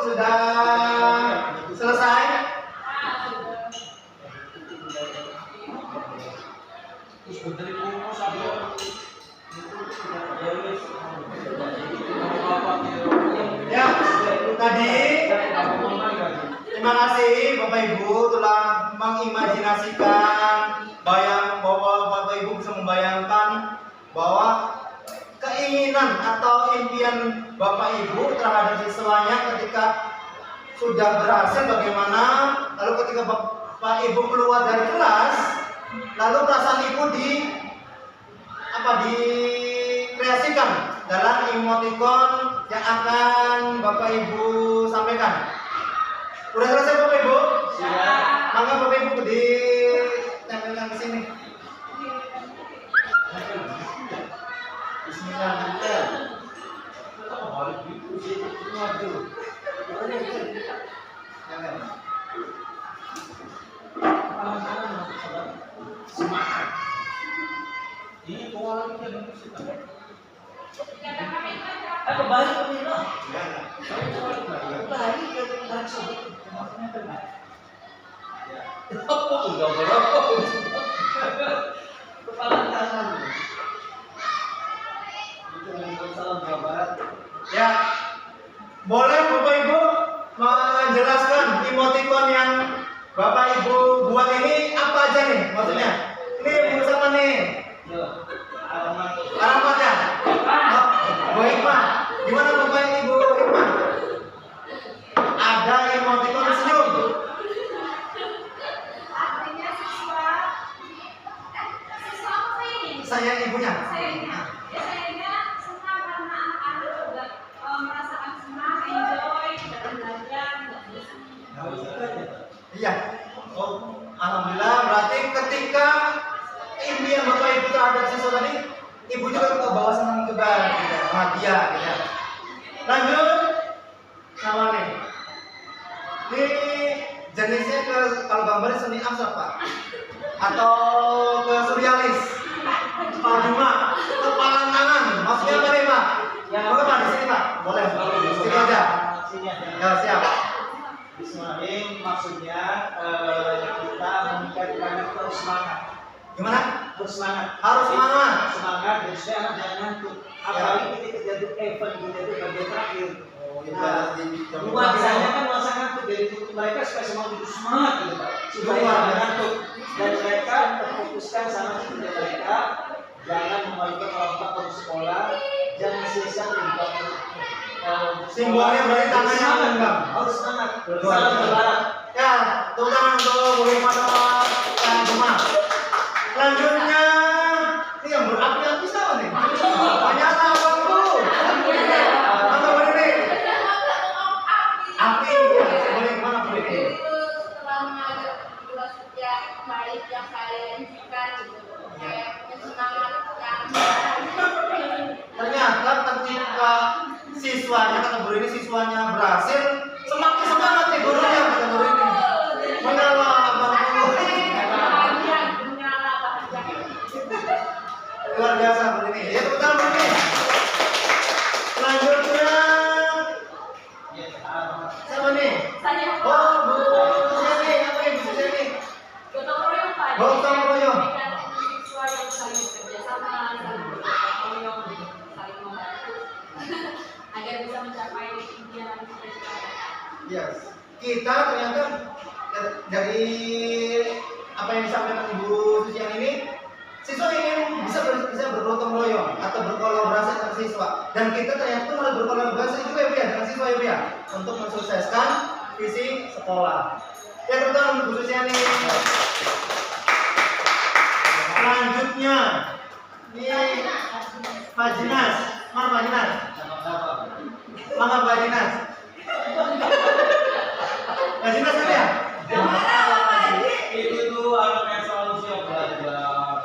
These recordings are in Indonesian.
sudah selesai? Ya, tadi terima kasih Bapak Ibu telah mengimajinasikan bahwa Bapak Ibu bisa membayangkan bahwa keinginan atau impian Bapak Ibu terhadap siswanya ketika sudah berhasil bagaimana, lalu ketika Bapak Ibu keluar dari kelas, lalu perasaan Ibu dikreasikan dalam emoticon yang akan Bapak Ibu sampaikan. Udah selesai Bapak Ibu? Sudah. Maka Bapak Ibu ditempelkan ke sini. Semangat. Ini kembali ke kembali ke Nino. Kembali ke langsung. Apa enggak berapa? Kepala tangan. Itu yang salam kabar. Ya, boleh Bapak Ibu menjelaskan emoticon yang Bapak Ibu buat ini apa aja nih maksudnya? Ini bersama nih. Alamatnya. Bu Hikmah. Gimana Bapak Ibu Hikmah? Ada emoticon senyum. Artinya siswa apa ini? Saya ibunya. Sayangnya senang karena anak-anak juga merasakan senang, enjoy, dan belajar, Iya. Oh, alhamdulillah berarti ketika impian Bapak Ibu terhadap siswa tadi, Ibu juga bawa senang juga, gitu, bahagia, gitu. Lanjut sama nih. Ini jenisnya kalau gambarnya seni abstrak Pak, atau ke surrealis, Cuma kepala tangan, maksudnya apa nih Pak? Boleh Pak di sini Pak? Boleh. Sini aja. Ya siap. Bismillahirrahmanirrahim, maksudnya kita meningkatkan terus semangat. Gimana? Terus semangat. Harus semangat. Semangat dan supaya anak jangan ngantuk. Apalagi ketika jadi event kita itu bagian terakhir. Nuansanya kan nuansa ngantuk, jadi mereka supaya semangat itu semangat gitu Pak. Supaya jangan ngantuk dan mereka terfokuskan sama kerja mereka. Jangan memalukan orang tua ke sekolah, jangan sia-sia untuk Simbolnya berarti tangannya genggam. harus semangat. Salam berharap. Ya, tepuk tangan untuk Bu Hikmah dan Cuma. Selanjutnya, ini yang berapi-api sama nih. Banyak apa Bu? Apa ini? Api. Boleh gimana Bu ini? selama proses yang baik yang saya impikan gitu. Saya punya semangat yang Ternyata ketika siswanya, kata guru ini siswanya berhasil, semakin semangat nih gurunya, kata guru ini. Menyala Bang Guru. bahagia, menyala bahagia. Luar biasa guru ini. Ya tepuk tangan guru ini. Selanjutnya siapa nih? Saya Oh, Bu Susiani. Apa ini Bu Susiani? gotong royong Pak. Gotong royong. Siswa yang saling bekerja sama, saling bergotong royong, saling membantu agar bisa mencapai impian yang cita-cita mereka. Yes. Kita ternyata dari apa yang disampaikan Ibu Susiani ini, siswa ingin bisa bergotong royong atau berkolaborasi dengan siswa, dan kita ternyata harus berkolaborasi juga ya Bu ya dengan siswa ya Bu ya untuk mensukseskan visi sekolah. Ya teman-teman Bu Susiani. Selanjutnya ini Pak Jinas. Mana Pak Jinas? Mana Pak Jinas? Pak Jinas kan ya? Itu tuh anak yang selalu siap belajar.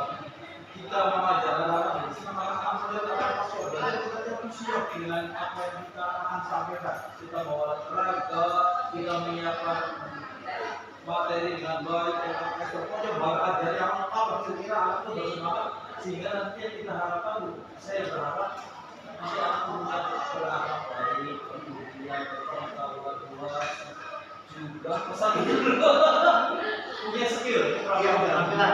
Kita mengajar anak-anak di sini, maka kamu lihat apa belajar kita harus siap dengan apa yang kita akan sampaikan. Kita bawa olahraga, kita menyiapkan materi dengan baik, pokoknya baru ajar yang lengkap. Kira-kira anak itu bersemangat sehingga nanti yang kita harapkan, saya berharap nanti anak punya berharap baik, kemudian pengetahuan Punya skill. Iya, keterampilan.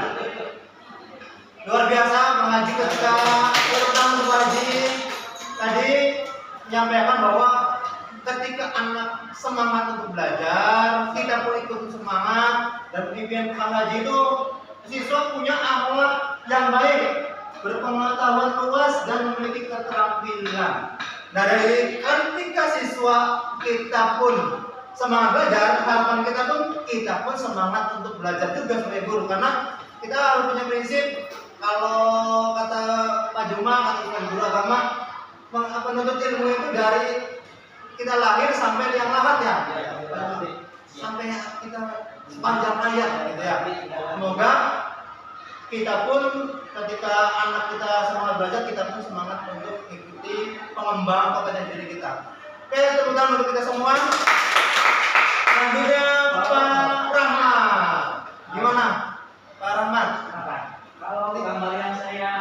Luar biasa mengaji ketika tentang mengaji tadi menyampaikan bahwa ketika anak semangat untuk belajar, kita pun ikut semangat, dan pimpinan mengaji itu siswa punya akhlak yang baik, berpengetahuan luas dan memiliki keterampilan. Nah, dari ketika siswa kita pun semangat belajar, harapan kita pun semangat untuk belajar juga sebagai guru, karena kita harus punya prinsip. Kalau kata Pak Juma atau guru agama, menuntut ilmu itu dari kita lahir sampai liang lahat ya, sampai kita sepanjang hayat gitu ya. Semoga kita pun ketika anak kita semangat belajar, kita pun semangat untuk ikuti pengembang kompetensi diri kita. Oke, tepuk tangan untuk kita semua. Selanjutnya Pak Rahmat, gimana Pak Rahmat? Kalau gambar yang saya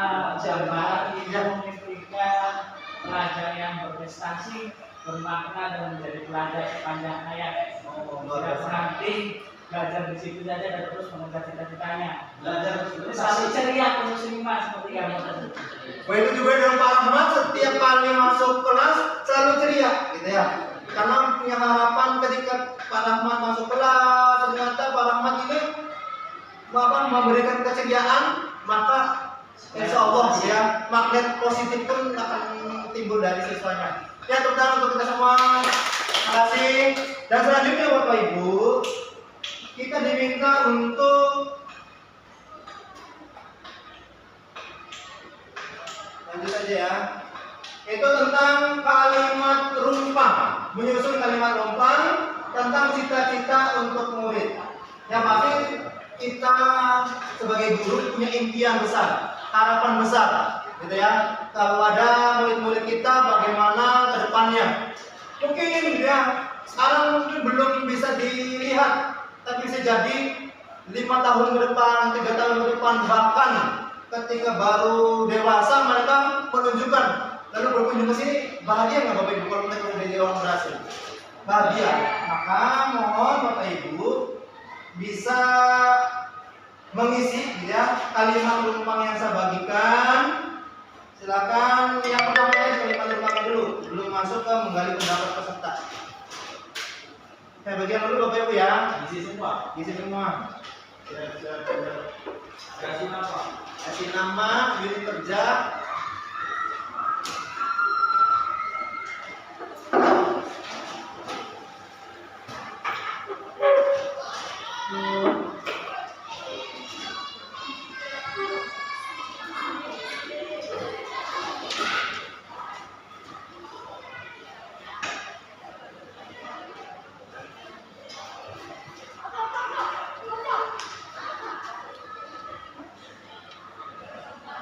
gambar itu memberikan pelajar yang berprestasi, bermakna dan menjadi pelajar sepanjang hayat. Tidak berhenti belajar di situ saja dan terus mengejar cita-citanya. Belajar Itu selalu ceria penuh senyuman seperti gambar tadi. Wah, itu juga dengan Pak Rahmat, setiap kali masuk kelas selalu ceria gitu ya. Karena punya harapan ketika Pak Rahmat masuk kelas, ternyata Pak Rahmat ini memberikan keceriaan, maka insya Allah ya magnet positif pun akan timbul dari siswanya. Ya, terutama untuk kita semua. Terima kasih. Dan selanjutnya Bapak Ibu, kita diminta untuk lanjut saja ya. Itu tentang kalimat rumpang, menyusun kalimat rumpang tentang cita-cita untuk murid. Yang pasti kita sebagai guru punya impian besar, harapan besar, gitu ya. Kalau ada murid-murid kita, bagaimana ke depannya? Mungkin ya sekarang mungkin belum bisa dilihat, tapi bisa jadi 5 tahun ke depan, 3 tahun ke depan, bahkan ketika baru dewasa mereka menunjukkan, lalu berkunjung ke sini, bahagia nggak Bapak Ibu kalau mereka menjadi orang berhasil? Bahagia. Maka mohon Bapak Ibu bisa mengisi ya kalimat rumpang yang saya bagikan. Silakan yang pertama ya kalimat rumpang dulu, belum masuk ke menggali pendapat peserta. Saya bagian dulu Bapak Ibu ya. isi semua. Isi semua. Kasih apa? Kasih nama, unit kerja.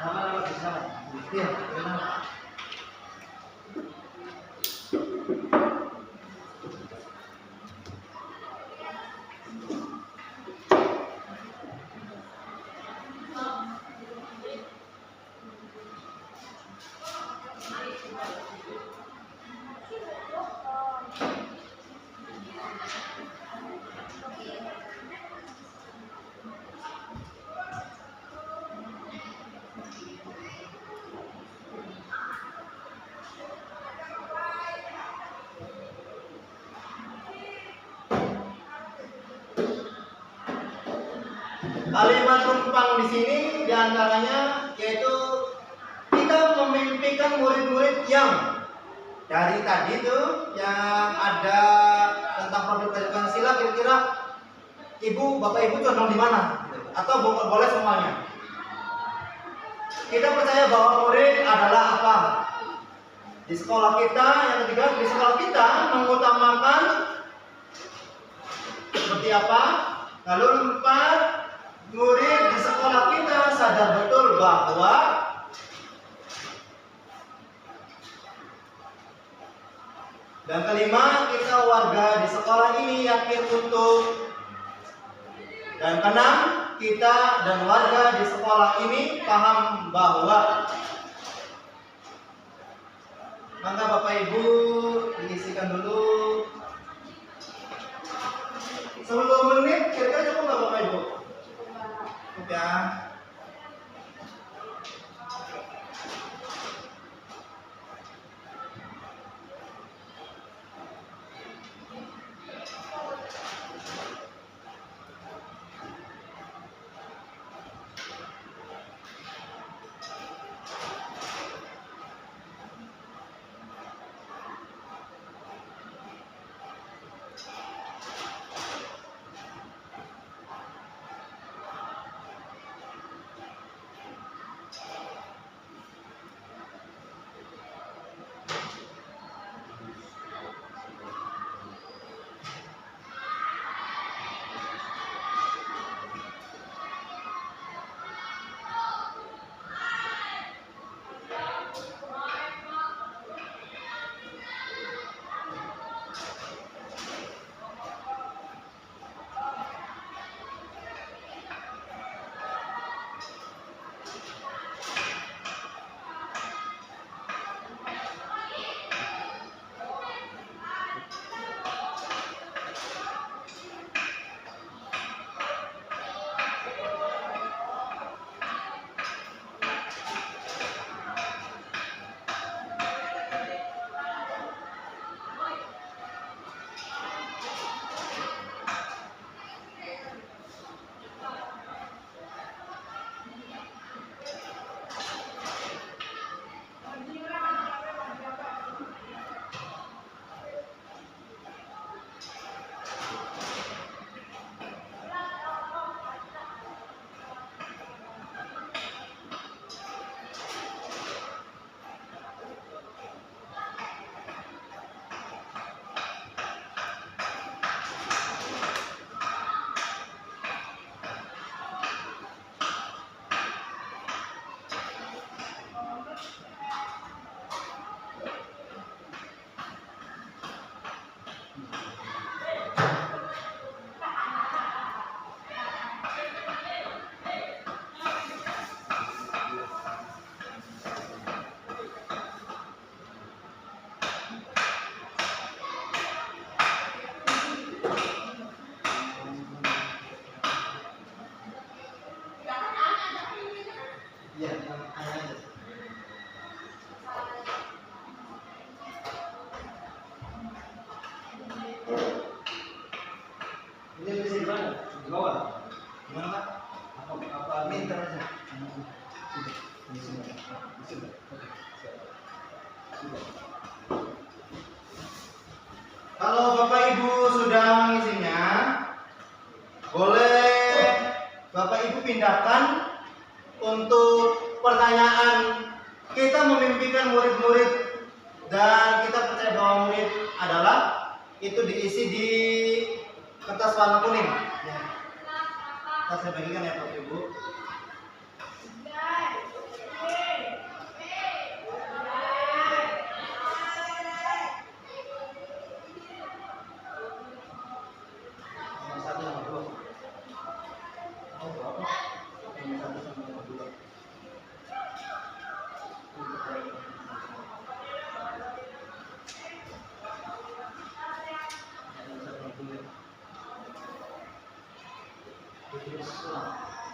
Nama bisa. Iya, benar. Kalimat rumpang di sini diantaranya yaitu kita memimpikan murid-murid yang dari tadi tuh yang ada tentang profil Pancasila, kira-kira ibu, bapak ibu condong di mana? Atau boleh semuanya? Kita percaya bahwa murid adalah apa? Di sekolah kita, yang ketiga, di sekolah kita mengutamakan seperti apa? Lalu 4, murid di sekolah kita sadar betul bahwa dan kelima, kita warga di sekolah ini yakin untuk dan keenam, kita dan warga di sekolah ini paham bahwa maka Bapak Ibu diisikan dulu. 10 menit kira-kira cukup nggak Bapak Ibu? Cukup banget. Cukup ya. Iya, aja. Ini bisa di mana? Di bawah. Gimana Pak? Apa Minta aja. di sini? Di sini. Oke. Siap. Sudah. Kalau Bapak Ibu sudah mengisinya, boleh Bapak Ibu pindahkan untuk pertanyaan. Kita memimpikan murid-murid dan kita percaya bahwa murid adalah itu diisi di kertas warna kuning. Ya. Kita saya bagikan ya Bapak Ibu. Nomor 1, nomor 2. Oh, berapa? Nomor 1 sama nomor 2.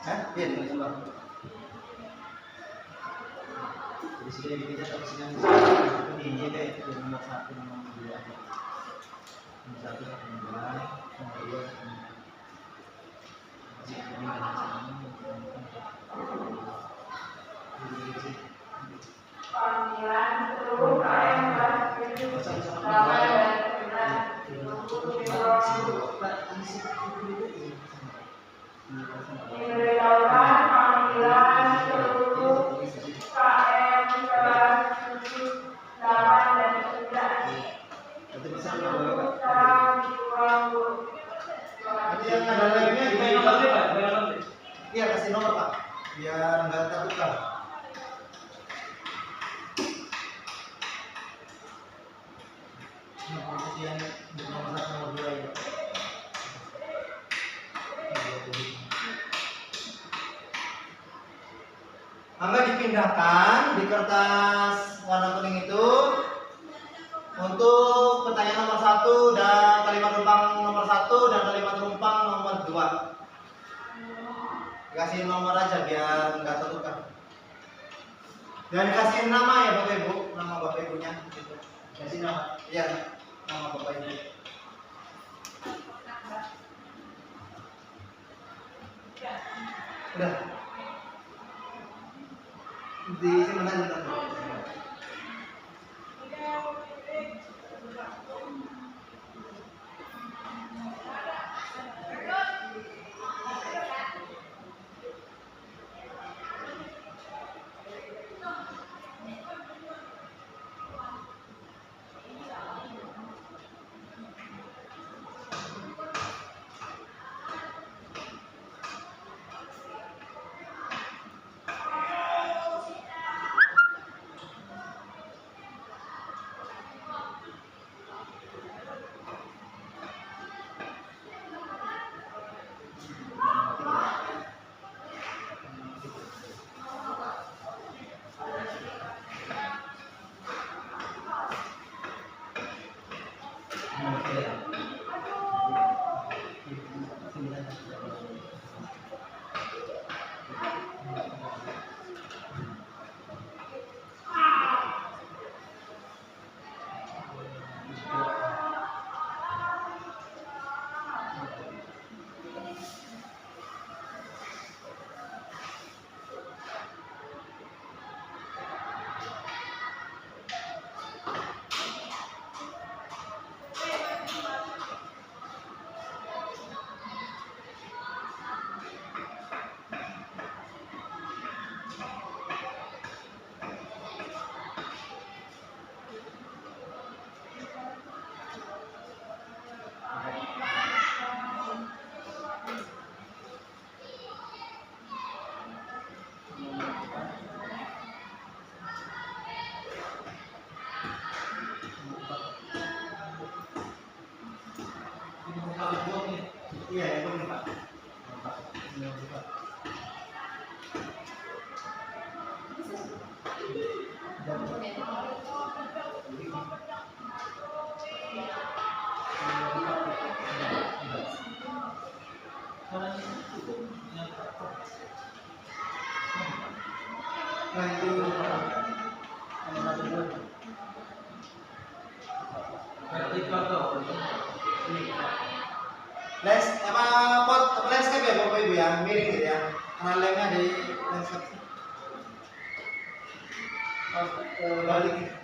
Hah? Iya, di sebelah. Di sini kita tak sini itu di ini deh, itu nomor 1 nomor 2. Nomor 1 nomor 2, nomor 2 Panggilan seluruh KM diberitahukan panggilan seluruh KM kelas 7, 8 dan 9 sekarang di ruang guru. Nanti yang ada lainnya di Bayar nomor Pak, bayar nomor. iya kasih nomor Pak, biar nggak tertukar. Yang nomor 1 nomor 2 ya. Maka dipindahkan di kertas warna kuning itu untuk pertanyaan nomor 1 dan kalimat rumpang nomor 1 dan kalimat rumpang kasih nomor aja biar nggak tertukar. Dan kasih nama ya Bapak Ibu, nama Bapak Ibunya. Gitu. Kasih nama, iya, nama Bapak Ibu. Udah. Di mana aja tadi? Iya, itu nih Pak. Nah itu Vertikal tuh. lens apa pot apa landscape ya Bapak Ibu ya, miring gitu ya. Karena lemnya di landscape. Balik.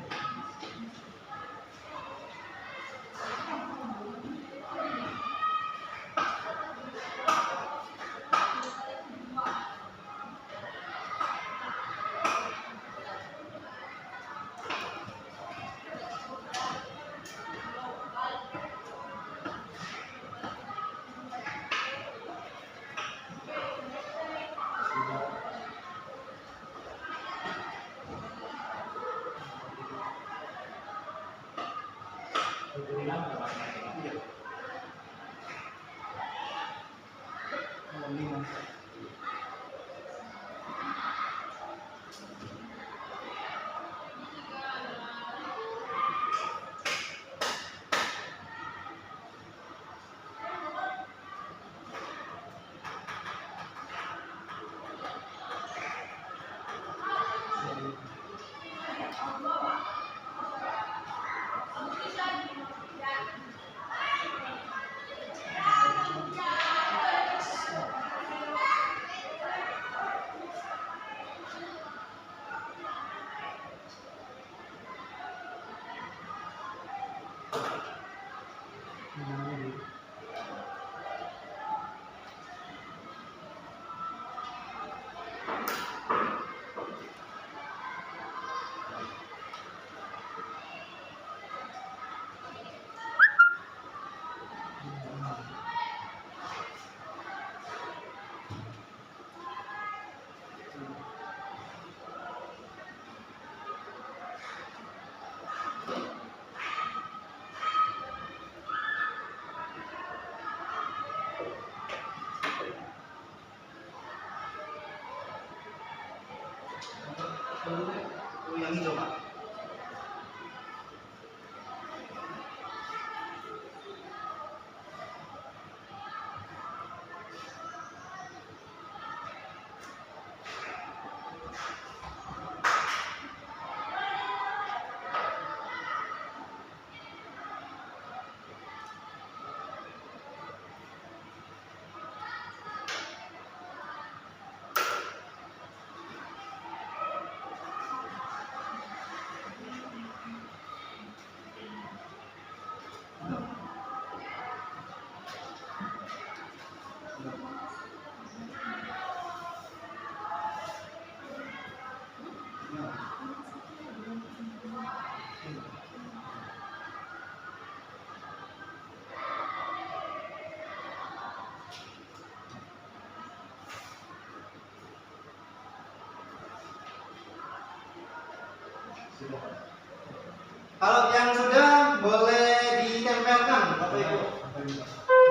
Kalau yang sudah boleh ditempelkan Bapak Ibu.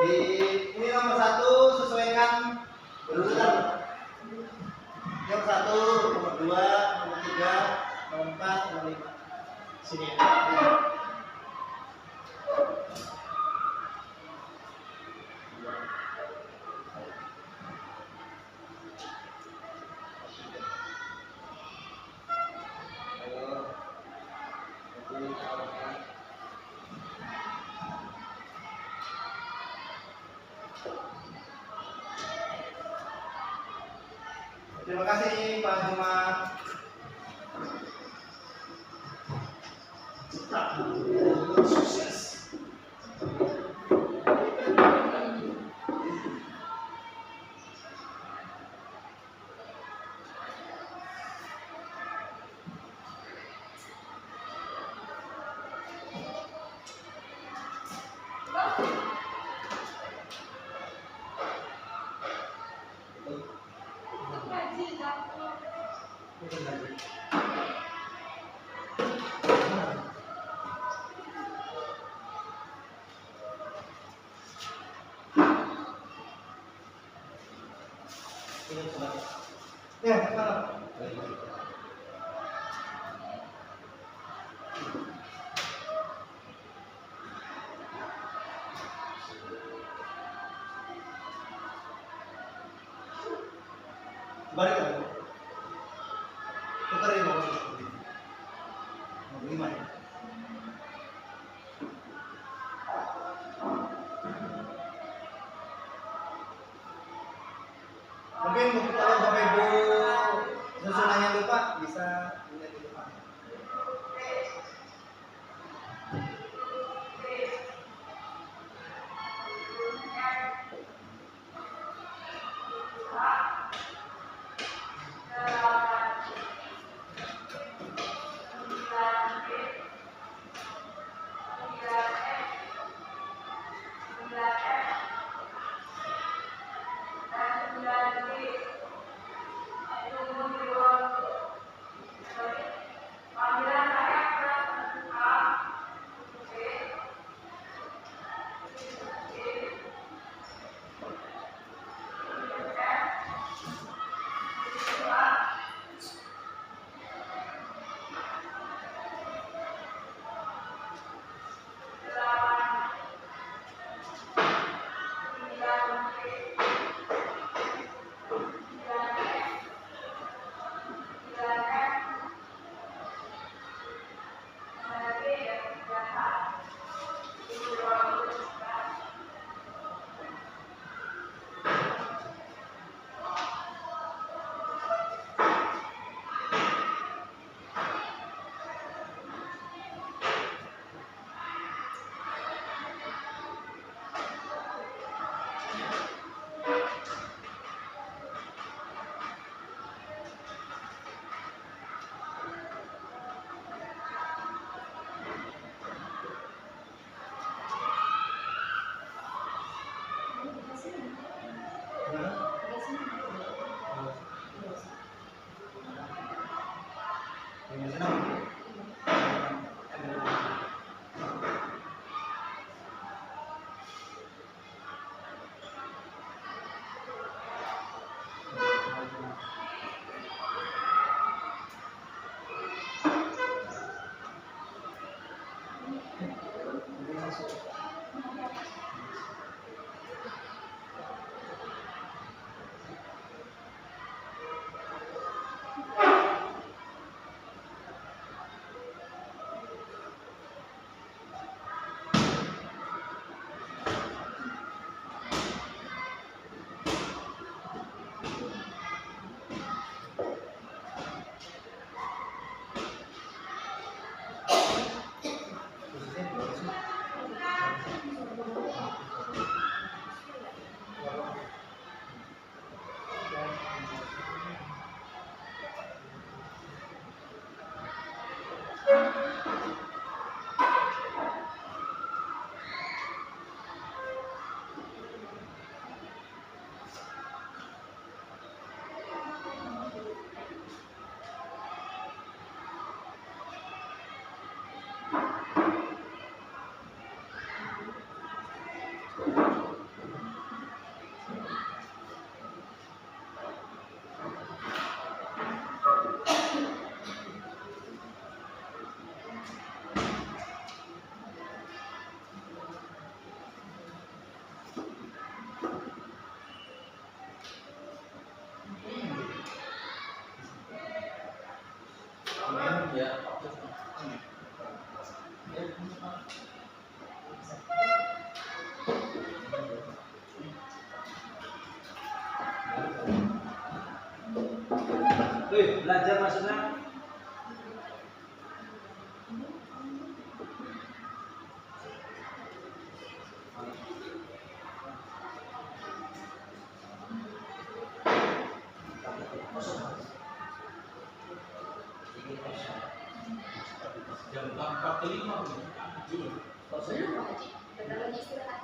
Di ini nomor 1 sesuaikan berurutan. Nomor 1, nomor 2, nomor 3, nomor 4, nomor 5. Sini ya. Terima kasih Pak Jumat. Sukses. Ya, mana? Balik lagi. Tukarin mau. Mau 5 ya. Mungkin kalau Bapak Ibu susunannya lupa bisa lihat di depan. Belajar maksudnya jam 4:45 Belum Pak Haji, bentar lagi istirahat.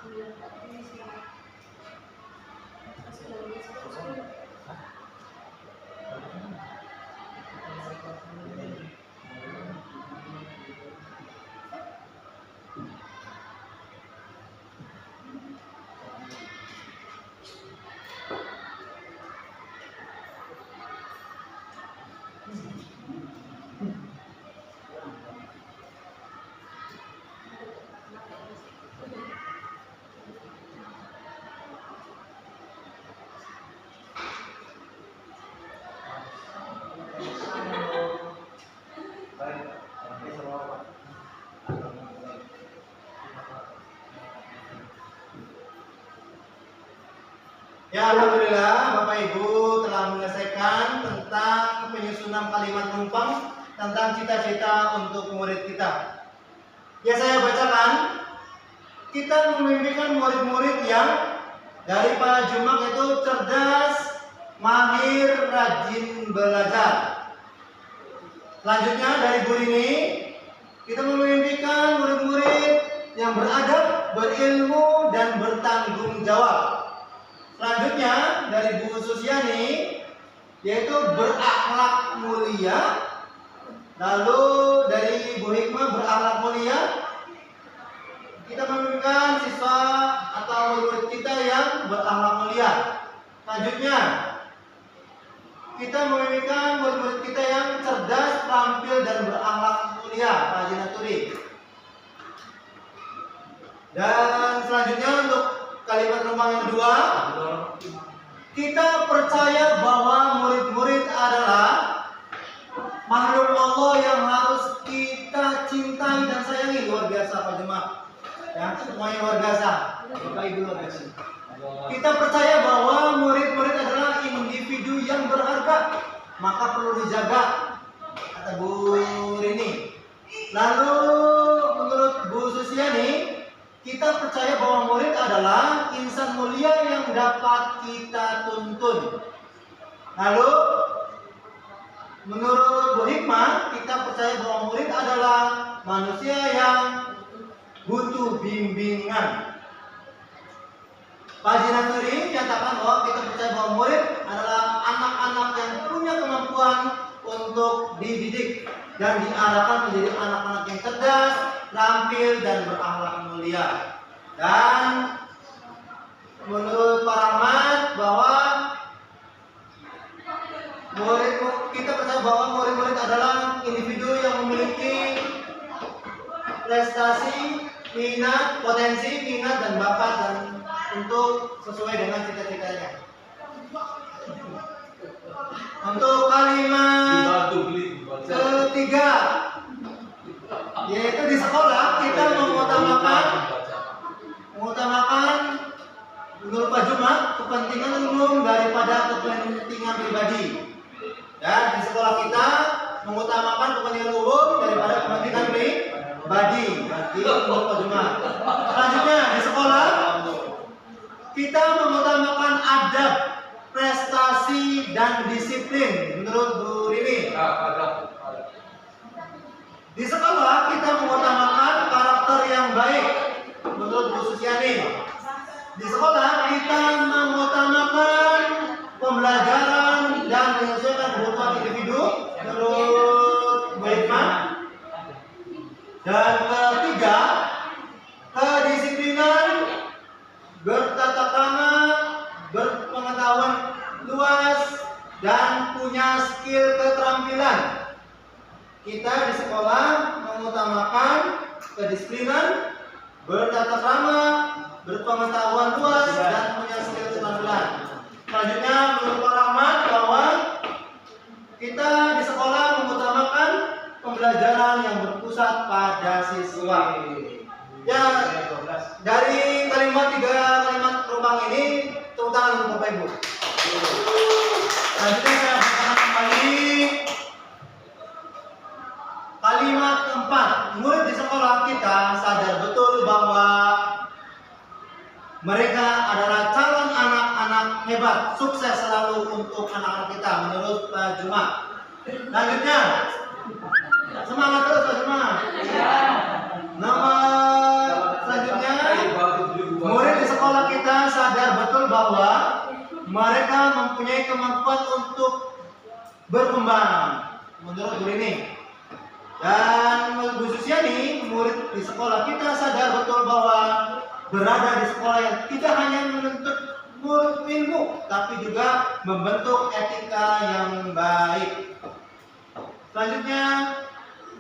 9:45 istirahat. Masih dalam istirahat. Ya, alhamdulillah Bapak Ibu telah menyelesaikan tentang penyusunan kalimat numpang tentang cita-cita untuk murid kita. Ya, saya bacakan. Kita memimpikan murid-murid yang dari Pak Jumak itu cerdas, mahir, rajin belajar. Selanjutnya dari Bu Rini, kita memimpikan murid-murid yang beradab, berilmu, dan bertanggung jawab. Selanjutnya dari Bu Susiani, yaitu berakhlak mulia. Lalu dari Bu Hikmah berakhlak mulia. Kita memimpikan siswa atau murid kita yang berakhlak mulia. Selanjutnya kita memimpikan murid-murid kita yang cerdas, terampil, dan berakhlak mulia. Pak Haji Naturi. Dan selanjutnya untuk kalimat numpang yang kedua, kita percaya bahwa murid-murid adalah makhluk Allah yang harus kita cintai dan sayangi. Luar biasa Pak Jemaah. Ya, semuanya luar biasa. Bapak Ibu luar biasa. Kita percaya bahwa murid-murid adalah individu yang berharga, maka perlu dijaga, kata Bu Rini. Lalu menurut Bu Susiani, kita percaya bahwa murid adalah insan mulia yang dapat kita tuntun. Lalu menurut Bu Hikmah, kita percaya bahwa murid adalah manusia yang butuh bimbingan. Pak Haji Naturi menyatakan bahwa kita percaya bahwa murid adalah anak-anak yang punya kemampuan untuk dididik dan diarahkan menjadi anak-anak yang cerdas, terampil, dan berakhlak mulia. Dan menurut Pak Rahmat bahwa kita percaya bahwa murid-murid adalah individu yang memiliki prestasi, minat, potensi, minat, dan bakat dan untuk sesuai dengan cita-citanya. Untuk kalimat ketiga, yaitu di sekolah kita mengutamakan menurut Pak Jumat kepentingan umum daripada kepentingan pribadi. Dan di sekolah kita mengutamakan kepentingan umum daripada kepentingan pribadi. Jadi menurut Pak Jumat. Selanjutnya di sekolah kita mengutamakan adab, prestasi, dan disiplin menurut Bu Rini. Di sekolah kita mengutamakan karakter yang baik menurut Bu Susiani. Di sekolah kita mengutamakan pembelajaran dan menyesuaikan kebutuhan individu menurut Bu Hikmah. Dan ketiga, kedisiplinan, bertata krama, berpengetahuan luas, dan punya skill keterampilan. Kita di sekolah mengutamakan kedisiplinan, bertata krama, berpengetahuan luas, dan punya skill keterampilan. Selanjutnya menurut Pak Rahmat bahwa kita di sekolah mengutamakan pembelajaran yang berpusat berpusat pada siswa. Ya, dari tiga kalimat perubahan ini tepuk tangan untuk Bapak Ibu. Selanjutnya saya bacakan kembali kalimat keempat. Murid di sekolah kita sadar betul bahwa mereka adalah calon anak-anak hebat, sukses selalu untuk anak-anak kita menurut Pak Juma. Selanjutnya, semangat terus Pak Juma. Nomor selanjutnya, murid di sekolah kita sadar betul bahwa mereka mempunyai kemampuan untuk berkembang menurut guru ini. Dan menurut Bu Susiani, murid di sekolah kita sadar betul bahwa berada di sekolah yang tidak hanya menuntut ilmu, tapi juga membentuk etika yang baik. Selanjutnya,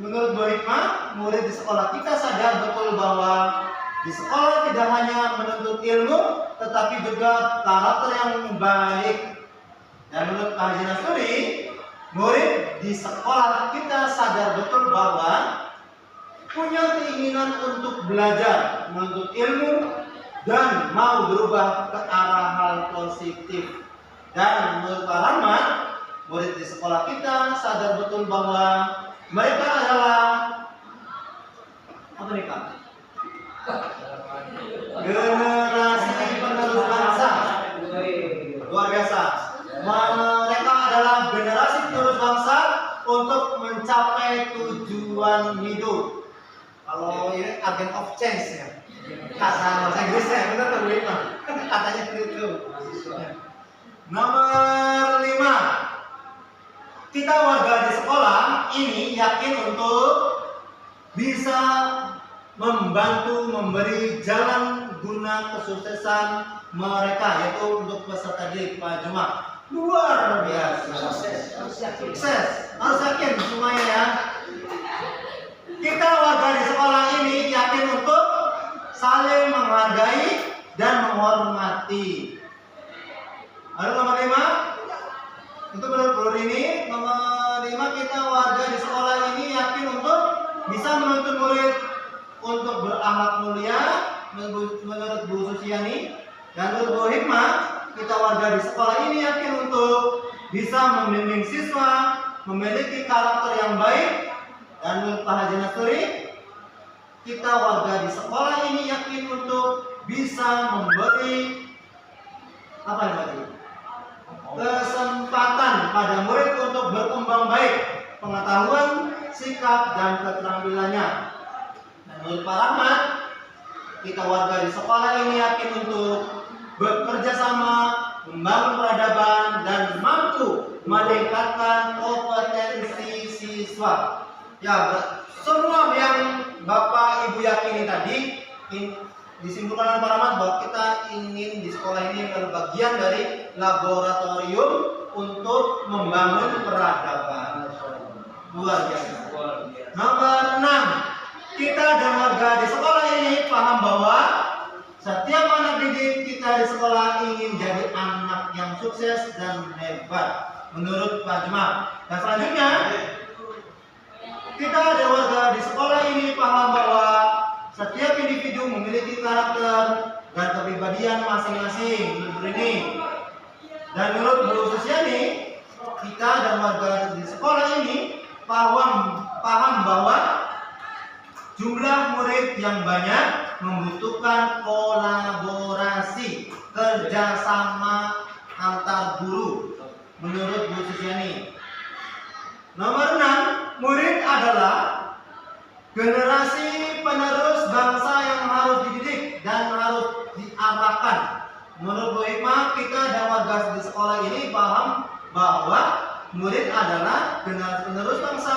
menurut Bu Hikmah, murid di sekolah kita sadar betul bahwa di sekolah tidak hanya menuntut ilmu, tetapi juga karakter yang baik. Dan menurut Pak Haji Nasturi, murid di sekolah kita sadar betul bahwa punya keinginan untuk belajar, menuntut ilmu, dan mau berubah ke arah hal positif. Dan menurut Pak Rahmat, murid di sekolah kita sadar betul bahwa mereka adalah apa nih Pak? Generasi penerus bangsa. Luar biasa. Mereka adalah generasi penerus bangsa untuk mencapai tujuan hidup. Kalau ini agent of change ya. Kata bahasa Inggrisnya benar tuh Bu Hikmah. Katanya begitu. Nomor 5. Kita warga di sekolah ini yakin untuk bisa membantu memberi jalan guna kesuksesan mereka, yaitu untuk peserta didik Pak Juma. Luar biasa. Sukses. Harus yakin semuanya ya. Kita warga di sekolah ini yakin untuk saling menghargai dan menghormati. Lalu nomor 5, itu menurut guru ini, nomor 5 kita warga di sekolah ini yakin untuk bisa menuntut murid untuk berakhlak mulia menurut Bu Susiani. Dan menurut Bu Hikmah, kita warga di sekolah ini yakin untuk bisa membimbing siswa memiliki karakter yang baik. Dan menurut Pak Haji Nasturi, kita warga di sekolah ini yakin untuk bisa memberi apa namanya? Kesempatan pada murid untuk berkembang baik pengetahuan, sikap, dan keterampilannya. Dan menurut Pak Rahmat, kita warga di sekolah ini yakin untuk bekerja sama, membangun peradaban, dan mampu meningkatkan kompetensi siswa. Ya, semua yang Bapak Ibu yakini tadi disimpulkan oleh Pak Rahmat bahwa kita ingin di sekolah ini bagian dari laboratorium untuk membangun peradaban. Luar biasa. Nomor 6, kita dan warga di sekolah ini paham bahwa setiap anak didik kita di sekolah ingin jadi anak yang sukses dan hebat menurut Pak Juma. Dan selanjutnya, kita dan warga di sekolah ini paham bahwa setiap individu memiliki karakter dan kepribadian masing-masing menurut ini. Dan menurut Bu Susiani, kita dan warga di sekolah ini paham bahwa jumlah murid yang banyak membutuhkan kolaborasi, kerjasama antar guru menurut Bu Susiani. Nomor 6, murid adalah generasi penerus bangsa yang harus dididik dan harus diarahkan. Menurut Bu Hikmah, kita dan warga di sekolah ini paham bahwa murid adalah generasi penerus bangsa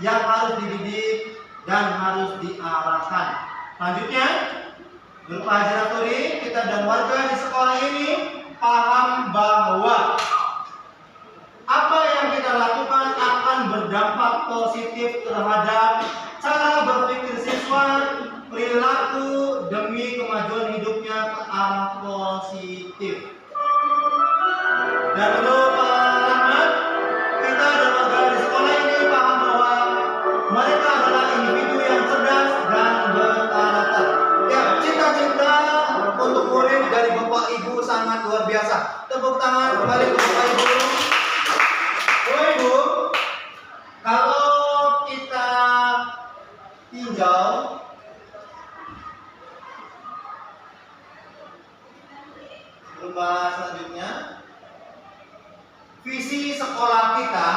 yang harus dididik dan harus diarahkan. Selanjutnya, menurut Pak Haji Nasturi, kita dan warga di sekolah ini paham bahwa apa yang kita lakukan akan berdampak positif terhadap cara berpikir siswa, perilaku demi kemajuan hidupnya ke arah positif. Dan menurut Pak Rahmat, kita dan warga di sekolah ini paham bahwa mereka adalah individu meninjau rumah selanjutnya, visi sekolah kita.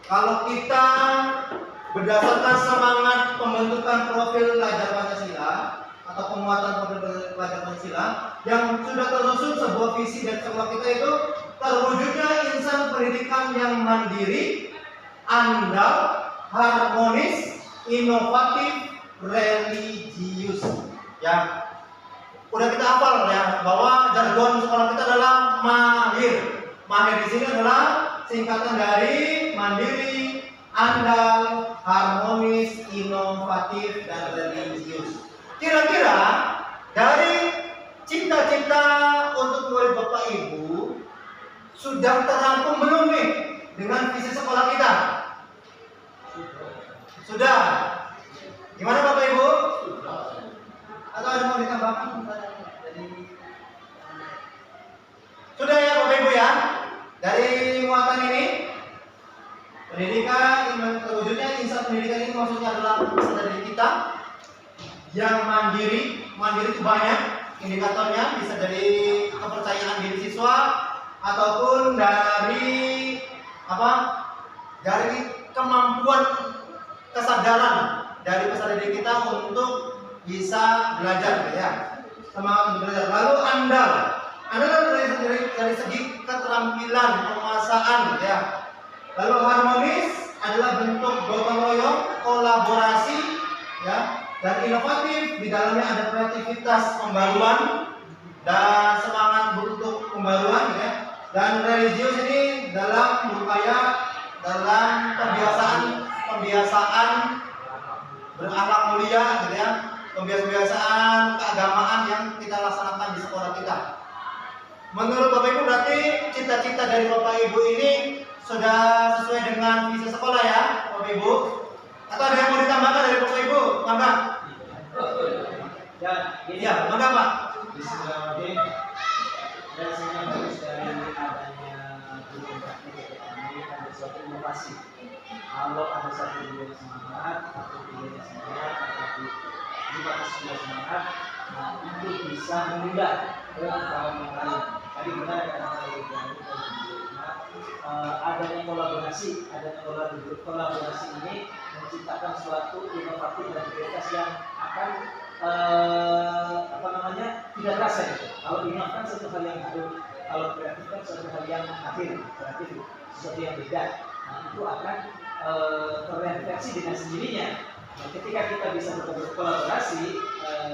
Kalau kita berdasarkan semangat pembentukan profil pelajar Pancasila atau penguatan profil pelajar Pancasila yang sudah tersusun sebuah visi dan sekolah kita itu terwujudnya insan pendidikan yang mandiri, andal, harmonis, inovatif, religius. Ya, udah kita hafal ya bahwa jargon sekolah kita adalah mahir. Mahir di sini adalah singkatan dari mandiri, andal, harmonis, inovatif, dan religius. Kira-kira dari cita-cita untuk murid Bapak Ibu sudah terangkum belum nih dengan visi sekolah kita? Sudah. Gimana Bapak Ibu? Atau ada mau ditambahkan? Sudah ya Bapak Ibu ya? Dari muatan ini, pendidikan, terwujudnya insan pendidikan ini maksudnya adalah insan dari kita yang mandiri. Mandiri itu banyak indikatornya, bisa dari kepercayaan diri siswa ataupun dari apa? Dari kemampuan kesadaran dari peserta didik kita untuk bisa belajar ya. Semangat untuk belajar. Lalu andal dari segi keterampilan penguasaan ya. Lalu harmonis adalah bentuk gotong royong, kolaborasi ya, dan inovatif. Di dalamnya ada kreativitas pembaruan dan semangat untuk pembaruan ya. Dan religius ini dalam berupaya dalam pembiasaan berakhlak mulia gitu ya. Kebiasaan keagamaan yang kita laksanakan di sekolah kita. Menurut Bapak Ibu berarti cita-cita dari Bapak Ibu ini sudah sesuai dengan visi sekolah ya Bapak Ibu? Atau ada yang mau ditambahkan dari Bapak Ibu? Mangga. Ya, mangga Pak. Bismillahirrahmanirrahim. Dan sangat bagus dari adanya guru praktik ini ada suatu inovasi. Kalau ada satu guru yang semangat, atau guru yang semangat, atau lima sudah semangat, nah itu bisa mengubah ke kawan yang lain. Tadi benar kata adanya kolaborasi ini menciptakan suatu inovatif dan kreativitas yang akan tidak terasa gitu. Kalau inovasi kan sesuatu hal yang baru, kalau kreatif kan sesuatu hal yang kreatif sesuatu yang beda. Nah itu akan terrefleksi dengan sendirinya. Nah, ketika kita bisa berkolaborasi,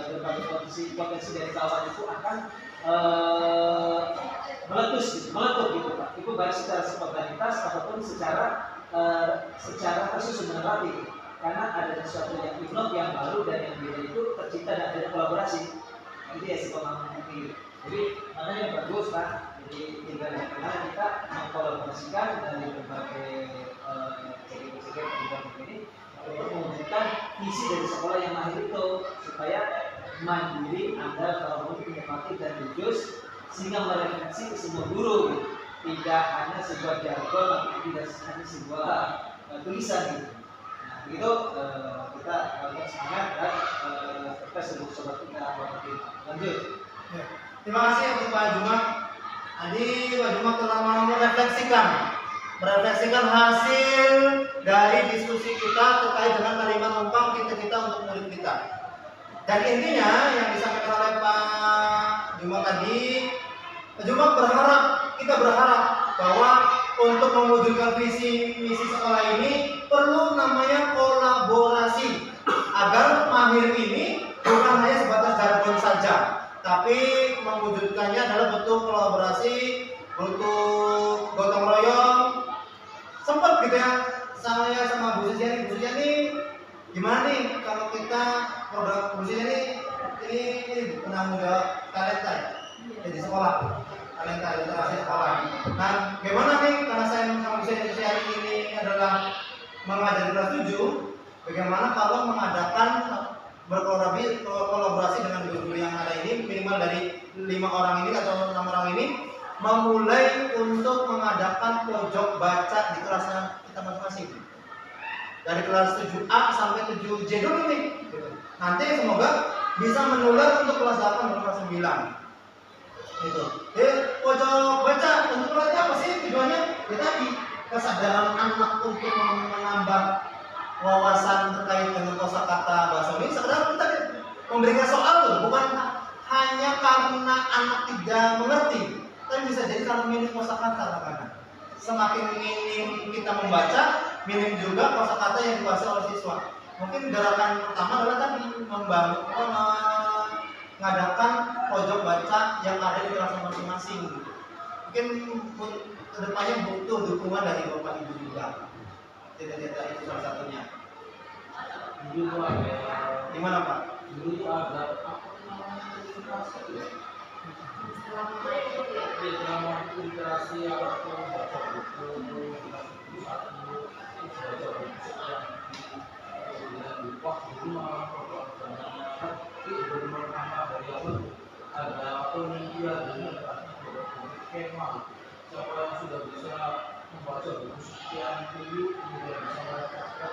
berbagai potensi dari kawan itu akan meletup gitu Pak. Itu baik secara spontanitas ataupun secara tersusun dan rapi. Karena ada sesuatu yang inov, yang baru dan yang beda itu tercipta dan ada kolaborasi. Itu ya si pemahaman itu. Jadi makanya yang bagus Pak. Jadi tinggal bagaimana kita mengkolaborasikan dari berbagai segi ini untuk mewujudkan visi dari sekolah yang mahir itu supaya mandiri, andal, harmonis, inovatif dan religius sehingga merefleksi ke semua guru gitu. Tidak hanya sebuah jargon tapi tidak hanya sebuah tulisan gitu. Nah begitu kita semangat dan kita seluruh sobat kita lanjut. Ya. Terima kasih untuk Pak Jumat. Tadi Pak Jumat telah merefleksikan hasil dari diskusi kita terkait dengan kalimat lengkap kita untuk murid kita. Dan intinya yang disampaikan oleh Pak Jumat tadi, Pak Jumat kita berharap bahwa untuk mewujudkan visi misi sekolah ini perlu namanya kolaborasi agar mahir ini bukan hanya sebatas jargon saja, tapi mewujudkannya adalah bentuk kolaborasi, bentuk gotong royong. Sempat gitu ya, saya sama Bu Susiani gimana nih kalau kita program Bu Susiani ini penanggung jawab talenta ya di sekolah, talenta literasi sekolah. Nah gimana nih karena saya sama Bu Susiani ini adalah mengajar di kelas 7, bagaimana kalau mengadakan berkolaborasi dengan guru-guru yang ada ini, minimal dari 5 orang ini atau 6 orang ini, memulai untuk mengadakan pojok baca di kelasnya kita masing-masing. dari kelas 7A sampai 7J dulu nih. Gitu. Nanti semoga bisa menular untuk kelas 8 dan kelas 9. Gitu. Pojok baca untuk belajar apa sih tujuannya? Ya tadi kesadaran anak untuk menambah wawasan terkait dengan kosakata bahasa Indonesia. Sekedar kita memberikan soal loh, bukan hanya karena anak tidak mengerti, tapi bisa jadi karena minim kosakata kadang-kadang. Semakin minim kita membaca, minim juga kosakata yang dikuasai oleh siswa. Mungkin gerakan pertama adalah tadi mengadakan pojok baca yang ada di kelas masing-masing. Mungkin kedepannya butuh dukungan dari Bapak Ibu juga. Cita-cita itu salah satunya. Dulu tuh ada, Gimana Pak? dulu tuh ada apa namanya literasi ya? Iya, drama literasi atau baca buku satu, baca buku sekian, kemudian lupa dulu malah tapi benar tambah dari awal ada penelitian ini skema siapa yang sudah bisa membaca buku sekian dulu kemudian bisa melakukan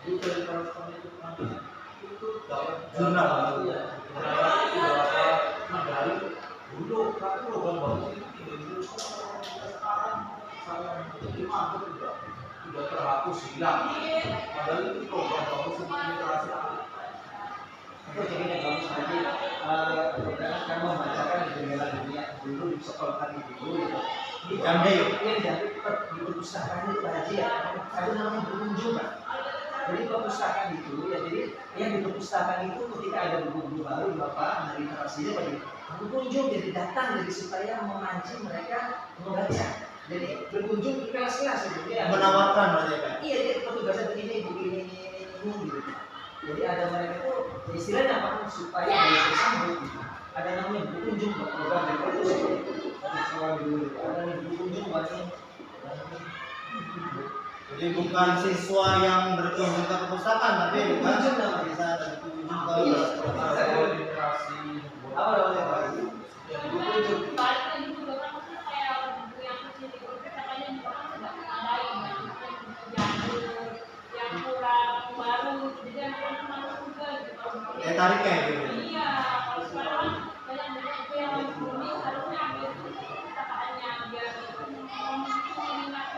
itu dari korespon itu nanti itu dapat Jurnal. ya beberapa medali dulu tapi program bagus itu itu sekarang saya terima itu sudah terhapus hilang padahal itu program bagus untuk literasi Itu jadi yang bagus nanti program akan membacakan di dunia dulu di sekolah tadi dulu gitu. Jambi. Iya, jadi di perpustakaan itu aja ya. Ada namanya berkunjung Pak. Jadi perpustakaan itu ya, jadi yang di perpustakaan itu ketika ada buku-buku baru Bapak dari literasinya tadi berkunjung, jadi datang jadi supaya memancing mereka membaca. Jadi berkunjung di kelas-kelas gitu ya. Menawarkan berarti Pak. Iya, jadi petugasnya begini, begini, ini gitu. Jadi ada mereka itu istilahnya apa supaya bisa sambung gitu. Ada namanya berkunjung program dari perpustakaan itu. Ada berkunjung banyak. Jadi bukan siswa yang berkunjung ke perpustakaan, tapi bukan bisa berkunjung ke literasi Apa namanya Pak? yang berkunjung Balik lagi juga kan maksudnya kayak buku yang kecil itu katanya juga kan nggak ada yang kurang baru, jadi anak-anak masuk juga gitu. ya tariknya gitu. Iya, kalau sekarang kan banyak buku yang unik, harusnya ambil perpustakaannya biar minat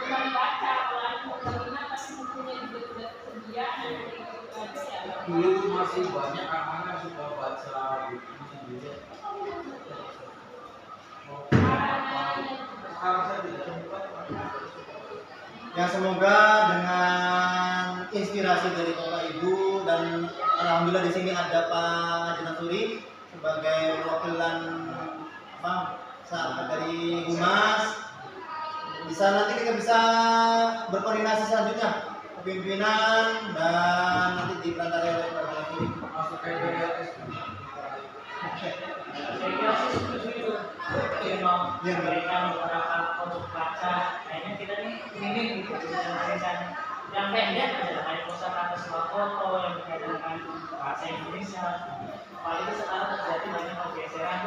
bukan baca, kalau ada mau minat tapi bukunya juga sudah tersedia dan gitu aja ya. dulu tuh masih banyak anak-anak yang suka baca buku sendiri. Sekarang saya tidak sempat. Ya semoga dengan inspirasi dari Bapak Ibu dan alhamdulillah di sini ada Pak Haji Nasuri sebagai perwakilan dari Humas. Bisa nanti kita bisa berkoordinasi selanjutnya kepimpinan dan nanti diperantara oleh Pak Haji Nasuri. Masuk ke BLS. Saya kira sih seperti itu. Jadi mau memberikan beberapa produk baca. Kayaknya kita nih minim gitu tulisan-tulisan yang pendek aja kayak kosakata Swafoto yang berkaitan dengan bahasa Indonesia. Apalagi sekarang terjadi banyak pergeseran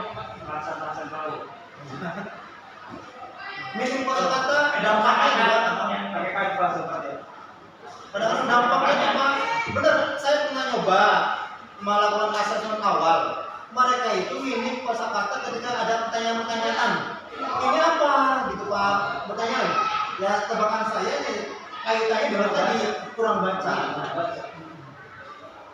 bahasa-bahasa baru. Minim kata dampaknya juga yang pakai bahasa baru. padahal dampaknya cuma bener saya pernah nyoba melakukan assessment awal. Mereka itu minim kosakata ketika ada pertanyaan-pertanyaan. Ini apa gitu Pak? Bertanya. Ya tebakan saya nih kaitannya dengan tadi kurang baca.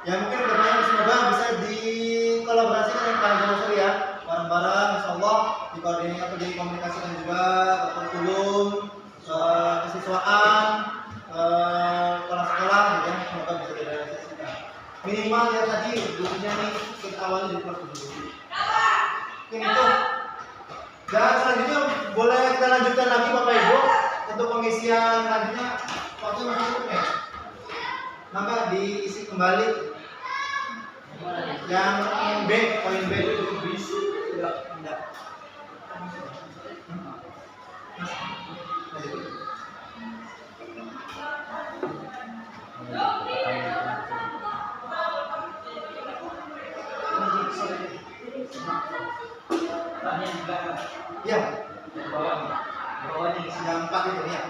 Ya mungkin kedepannya semoga bisa dikolaborasikan dengan Pak Haji ya. Bareng-bareng insyaallah dikoordinasi atau dikomunikasikan juga kurikulum, kesiswaan, sekolah-sekolah gitu ya. Semoga bisa direalisasikan. Minimal ya tadi bukunya nih kita awali dari kelas 7 dulu. Mungkin itu. Dan selanjutnya boleh kita lanjutkan lagi Bapak Ibu untuk pengisian selanjutnya waktu masih cukup ya. Maka diisi kembali yang B, poin B itu bisa tidak. Ya, Bawah nih yang 4 itu ya.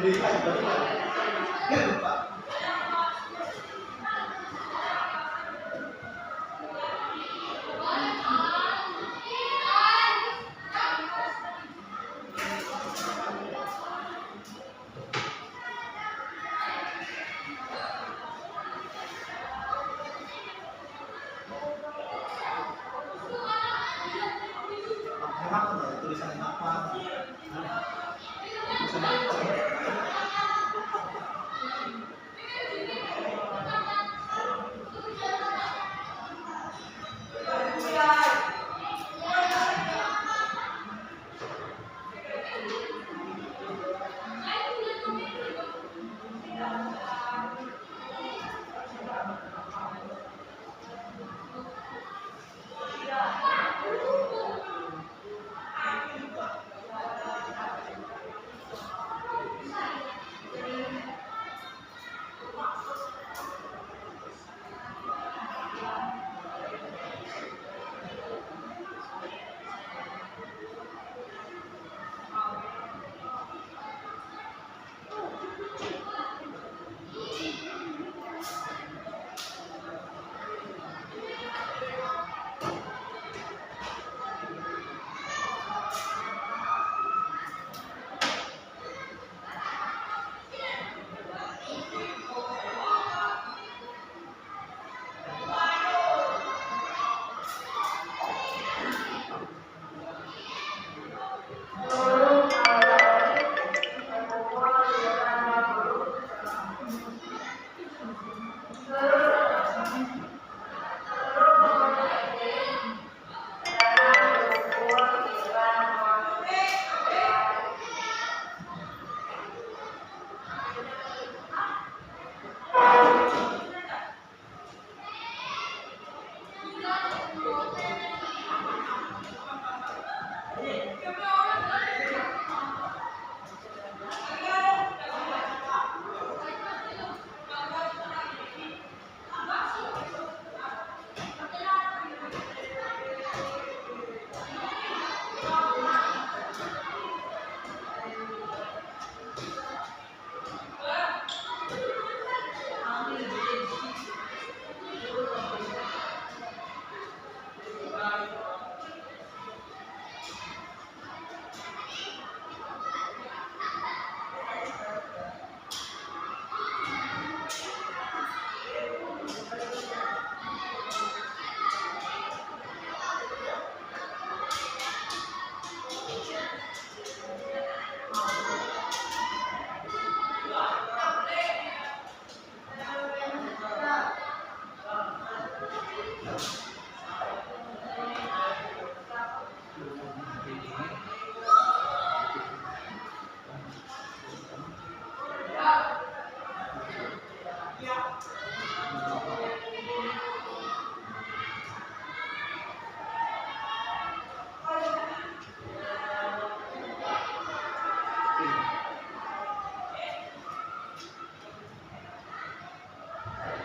Lupa. Enak tuh tulisan apa? Tulisan apa?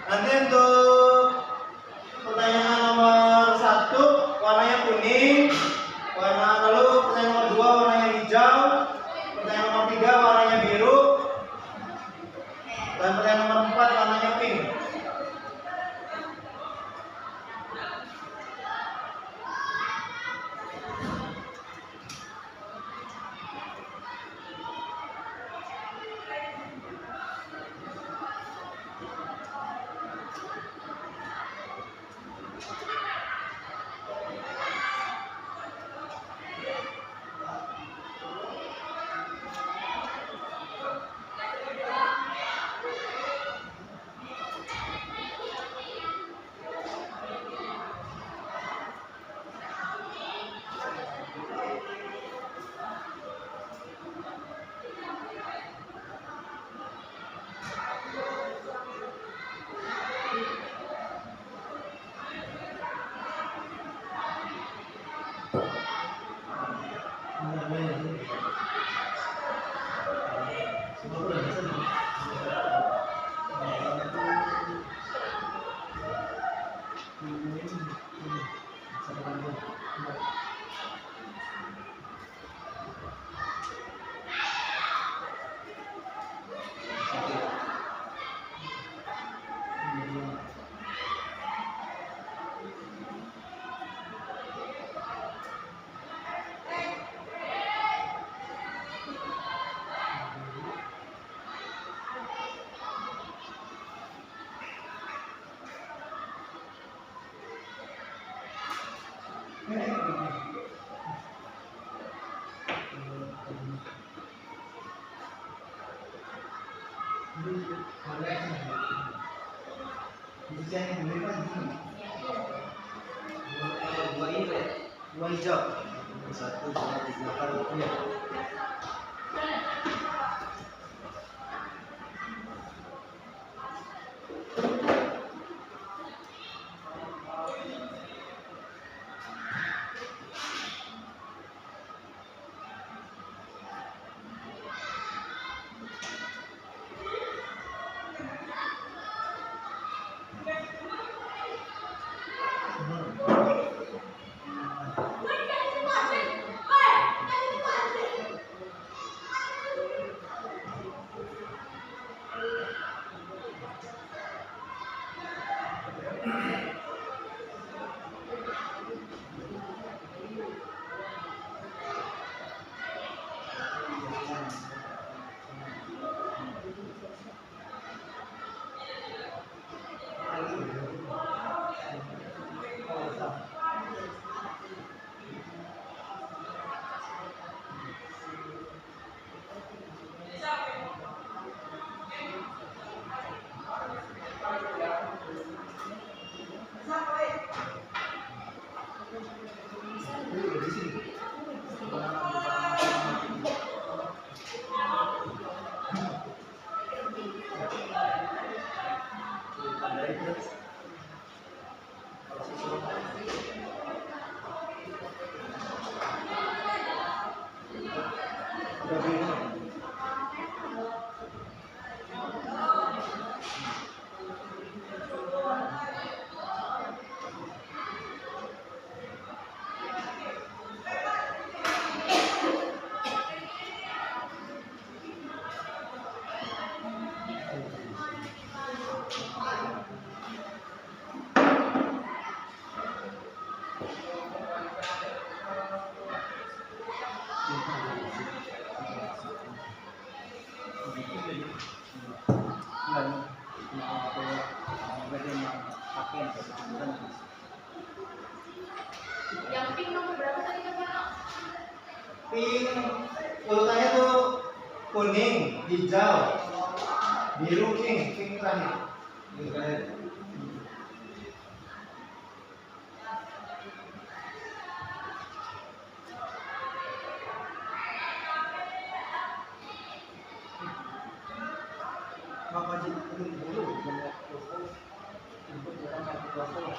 Nanti untuk pertanyaan nomor 1 warnanya kuning, lalu pertanyaan nomor 2 warnanya hijau, pertanyaan nomor 3 warnanya biru, dan pertanyaan nomor 4 warnanya pink. Sekian yang beli kan gini. Dua ini ya. Dua hijau. Satu, dua, tiga, empat. Iya. Yang pink nomor berapa tadi Kak? Pink urutannya tuh kuning, hijau, biru, pink terakhir. Maka jadi kuning dulu, banyak foto, untuk orang foto.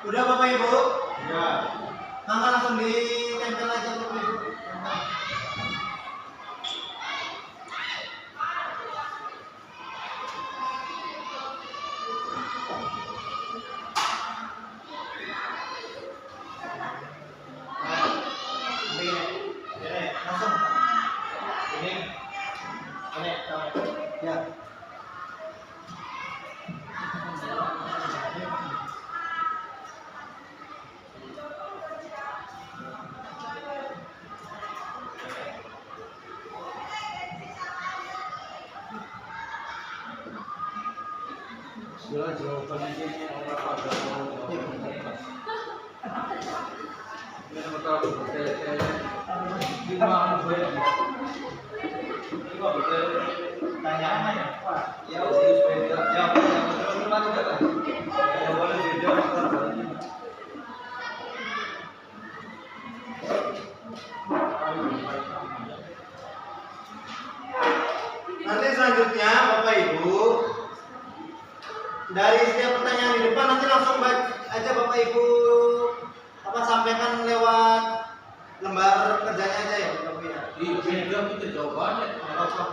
Udah Bapak Ibu? Ya. Maka langsung ditempel aja Bapak Ibu. Ini, langsung. Ini. Ya. Sudah jawabannya ini orang pada ini betul betul lima betul Tanya ya. ya harus beda ya teman-teman juga lah ya boleh beda Nanti selanjutnya Bapak Ibu dari setiap pertanyaan di depan nanti langsung aja Bapak Ibu sampaikan lewat lembar kerjanya aja ya Bapak Ibu ya. Iya, beda kita jawabannya. Apa?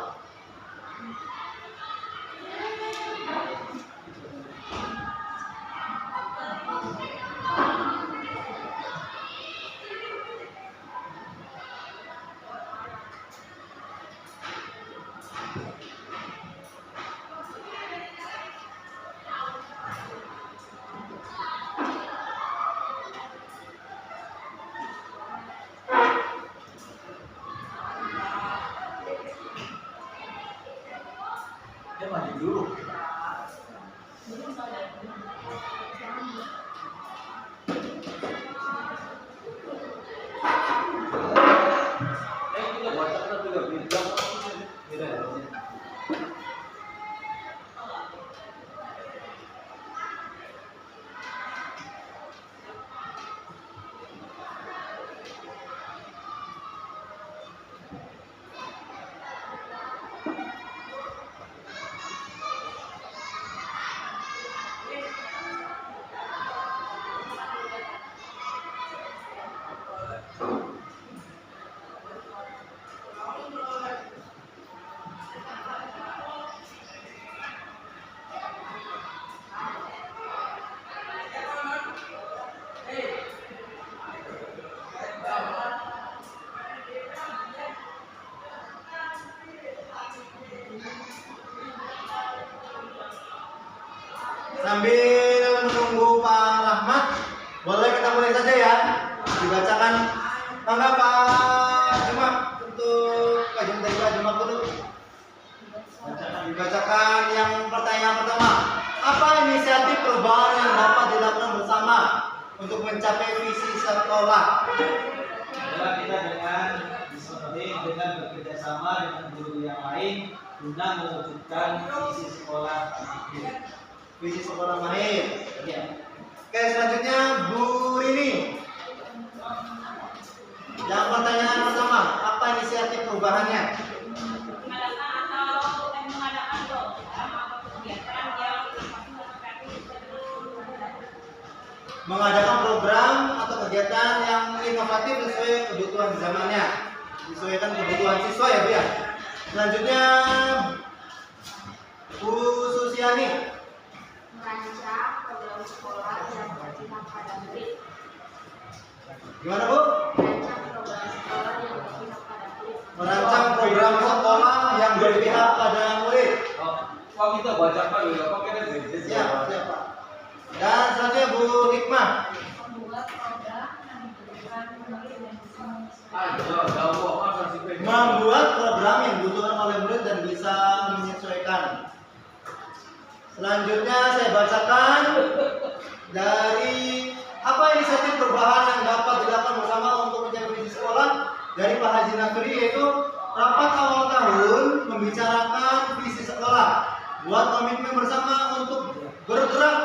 Dia maju dulu. Kita baca juga beda. Beda ya. Sambil menunggu Pak Rahmat, boleh kita mulai saja ya. Dibacakan. Mangga Pak Jumat untuk kajian dari Pak Jumat dulu. Dibacakan yang pertanyaan pertama. Apa inisiatif perubahan yang dapat dilakukan bersama untuk mencapai visi sekolah? Adalah kita dengan disiplin, dengan bekerja sama dengan guru yang lain guna mewujudkan visi sekolah mahir. Visi sekolah mahir. Ya. Oke, selanjutnya Bu Rini. Yang pertanyaan pertama, apa inisiatif perubahannya? Mengadakan program atau kegiatan yang Mengadakan program atau kegiatan yang inovatif sesuai kebutuhan zamannya, disesuaikan kebutuhan siswa ya Bu ya. Selanjutnya Bu Susiani. Merancang program sekolah yang berpihak pada murid. Gimana Bu? Merancang program sekolah yang berpihak pada murid. Merancang program sekolah yang berpihak pada murid. Kok kita baca Pak ya? Kok kita beda? Siap, siap Pak. Dan selanjutnya Bu Hikmah. membuat program yang diberikan murid dan bisa Membuat program yang dibutuhkan oleh murid dan bisa menyesuaikan. Selanjutnya saya bacakan dari apa inisiatif perubahan yang dapat dilakukan bersama untuk mencapai visi sekolah dari Pak Haji Nasri, yaitu rapat awal tahun membicarakan visi sekolah, buat komitmen bersama untuk bergerak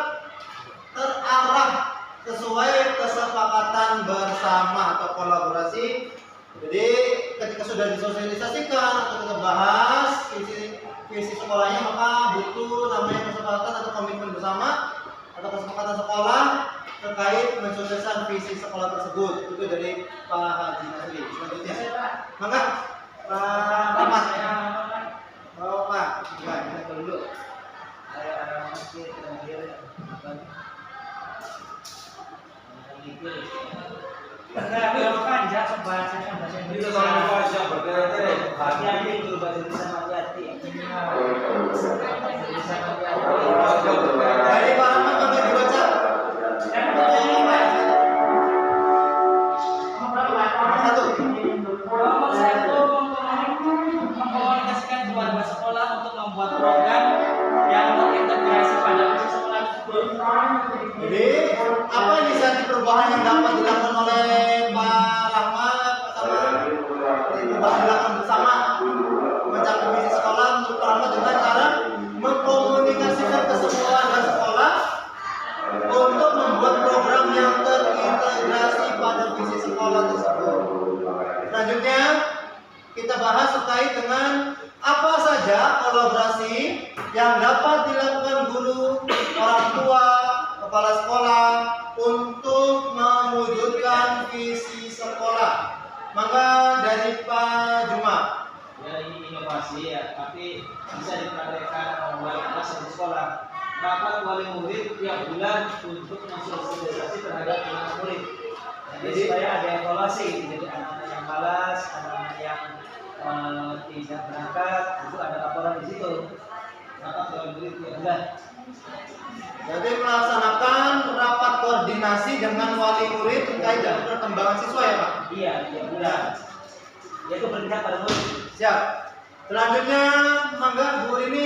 terarah sesuai kesepakatan bersama atau kolaborasi. Jadi ketika sudah disosialisasikan atau kita bahas visi sekolahnya, maka butuh namanya kesepakatan atau komitmen bersama atau kesepakatan sekolah terkait mensosialisasikan visi sekolah tersebut. Itu dari Pak Haji Nasri. Selanjutnya, maka Pak Rahmat, bawa Pak, ya, kita dulu. Kalau panjang pembahasannya bahasa Itu Indonesia. kalau baca berkali-kali Hati-hati itu bahasa Indonesia hati-hati. Dari Pak Rahmat maka dibaca. Nomor satu. Nomor satu, mengkomunikasikan keluarga sekolah untuk membuat program yang terintegrasi pada visi sekolah tersebut. Jadi apa inisiatif perubahan yang dapat dilakukan oleh Pak Rahmat sama perubahan dilakukan bersama mencapai visi sekolah menurut Pak Rahmat dengan cara mengkomunikasikan ke semua warga sekolah untuk membuat program yang terintegrasi pada visi sekolah tersebut. Selanjutnya kita bahas terkait dengan apa saja kolaborasi yang dapat dilakukan guru, orang tua, kepala sekolah untuk mewujudkan visi sekolah. Maka dari Pak Juma. Ya ini inovasi ya, tapi bisa dipraktekkan oleh kelas di sekolah. Rapat wali murid tiap bulan untuk mensosialisasi terhadap anak murid. Jadi supaya ada evaluasi, jadi anak-anak yang malas, anak-anak yang tidak berangkat, itu ada laporan di situ. Rapat wali murid tiap bulan. Jadi melaksanakan rapat koordinasi dengan wali murid terkait dengan perkembangan siswa ya Pak? Iya, tiap bulan. Yaitu berpihak pada murid. Siap. Selanjutnya mangga Bu Rini.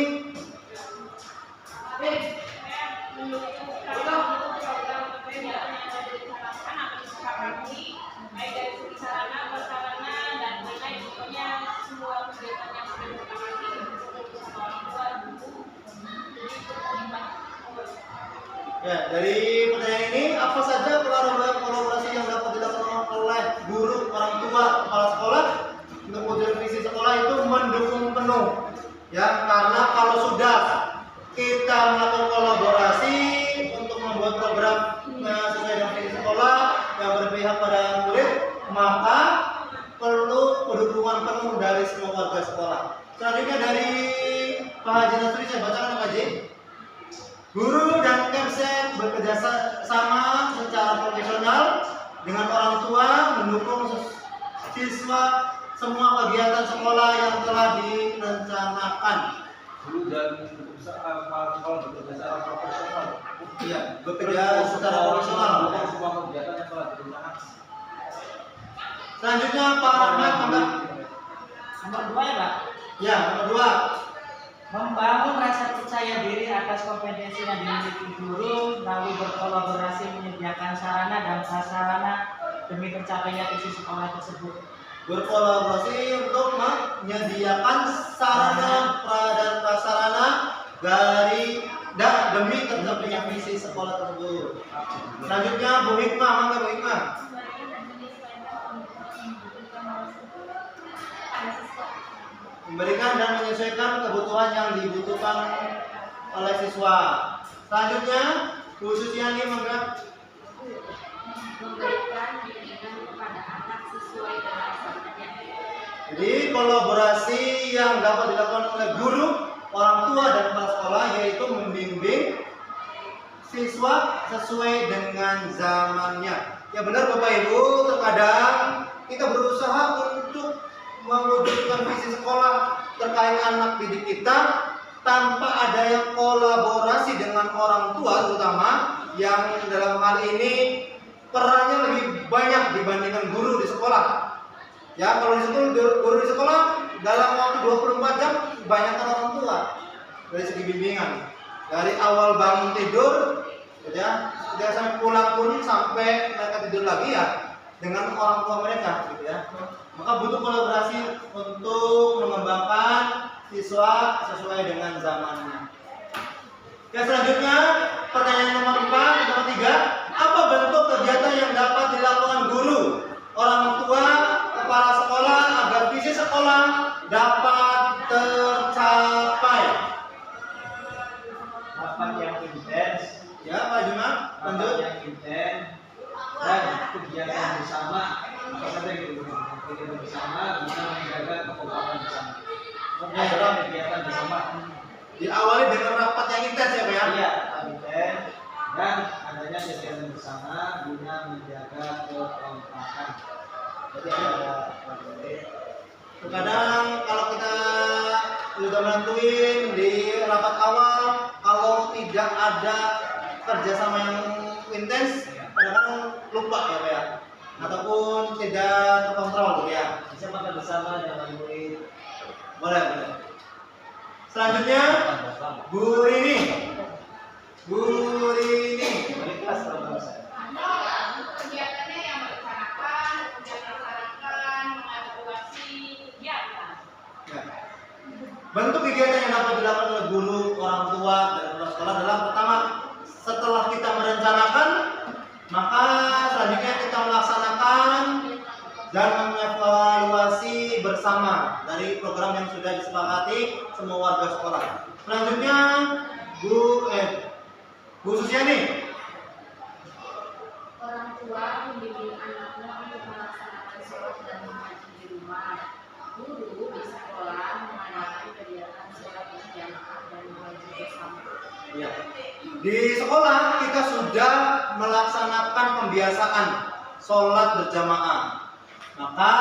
baik dari segi sarana, prasarana, dan lain-lain. Pokoknya semua kegiatan yang sudah disepakati bersama orang tua, guru, jadi itu terlibat. Ya, dari pertanyaan ini apa saja kolaborasi yang dapat dilakukan oleh guru, orang tua, kepala sekolah untuk mewujudkan visi sekolah itu mendukung penuh. Ya, karena kalau sudah kita melakukan kolaborasi untuk membuat program sesuai dengan visi sekolah yang berpihak pada murid, maka perlu dukungan penuh dari semua warga sekolah. Selanjutnya dari Pak Haji Nasri, saya bacakan Pak Haji. Guru dan Kemsen bekerja sama secara profesional dengan orang tua mendukung siswa semua kegiatan sekolah yang telah direncanakan. Guru dan sekolah bekerja secara profesional. Iya, bekerja secara profesional. Melakukan semua kegiatan yang telah direncanakan. Selanjutnya Pak Rahmat, mangga. Nomor 2 ya Pak. Ya, nomor 2. Membangun rasa percaya diri atas kompetensi yang dimiliki guru, lalu berkolaborasi menyediakan sarana dan prasarana demi tercapainya visi sekolah tersebut. Berkolaborasi untuk menyediakan sarana dan prasarana demi tercapainya visi sekolah tersebut. Selanjutnya Bu Hikmah, mangga Bu Hikmah. Memberikan dan menyesuaikan kebutuhan yang dibutuhkan oleh siswa. Selanjutnya Bu Susiani, mangga. Memberikan bimbingan kepada anak sesuai dengan bakat. Jadi kolaborasi yang dapat dilakukan oleh guru, orang tua dan kepala sekolah yaitu membimbing siswa sesuai dengan zamannya. Ya benar Bapak Ibu, terkadang kita berusaha untuk mewujudkan visi sekolah terkait anak didik kita tanpa adanya kolaborasi dengan orang tua, terutama yang dalam hal ini perannya lebih banyak dibandingkan guru di sekolah. Ya, kalau di sekolah, guru di sekolah dalam waktu 24 jam kebanyakan orang tua dari segi bimbingan. Dari awal bangun tidur, ya, tidak sampai pulang pun sampai mereka tidur lagi ya dengan orang tua mereka, gitu ya. Maka butuh kolaborasi untuk mengembangkan siswa sesuai dengan zamannya. Ya, selanjutnya pertanyaan nomor 4, nomor 3, apa bentuk kegiatan yang dapat dilakukan guru, orang tua, kepala sekolah agar visi sekolah dapat tercapai? Rapat yang intens, Ya, Pak Juma, rapat lanjut. yang intens, dan kegiatan bersama. Apa saja gitu? Kegiatan bersama bisa menjaga kekompakan bersama. Ada kegiatan bersama. Diawali dengan rapat yang intens ya, Pak ya. Iya, intens dan adanya kegiatan bersama guna menjaga kekompakan. Jadi ada Terkadang kalau kita sudah menentuin di rapat awal, kalau tidak ada kerjasama yang intens, kadang-kadang lupa ya Pak ya, ataupun tidak terkontrol gitu ya. Bisa makan bersama dengan murid. Boleh, boleh. Selanjutnya Bu Rini. Bu Rini. balik kelas kalau bisa. Kegiatannya yang merencanakan, kemudian melaksanakan, mengevaluasi kegiatan. Ya. Bentuk kegiatan yang dapat dilakukan oleh guru, orang tua, dan kepala sekolah adalah pertama, setelah kita merencanakan, maka selanjutnya kita melaksanakan dan mengevaluasi bersama dari program yang sudah disepakati semua warga sekolah. Selanjutnya Bu Susiani. Orang tua membimbing anaknya untuk melaksanakan sholat dan mengaji di rumah. Guru di sekolah mengadakan kegiatan sholat berjamaah dan mengaji bersama. Ya. Di sekolah kita sudah melaksanakan pembiasaan sholat berjamaah. Maka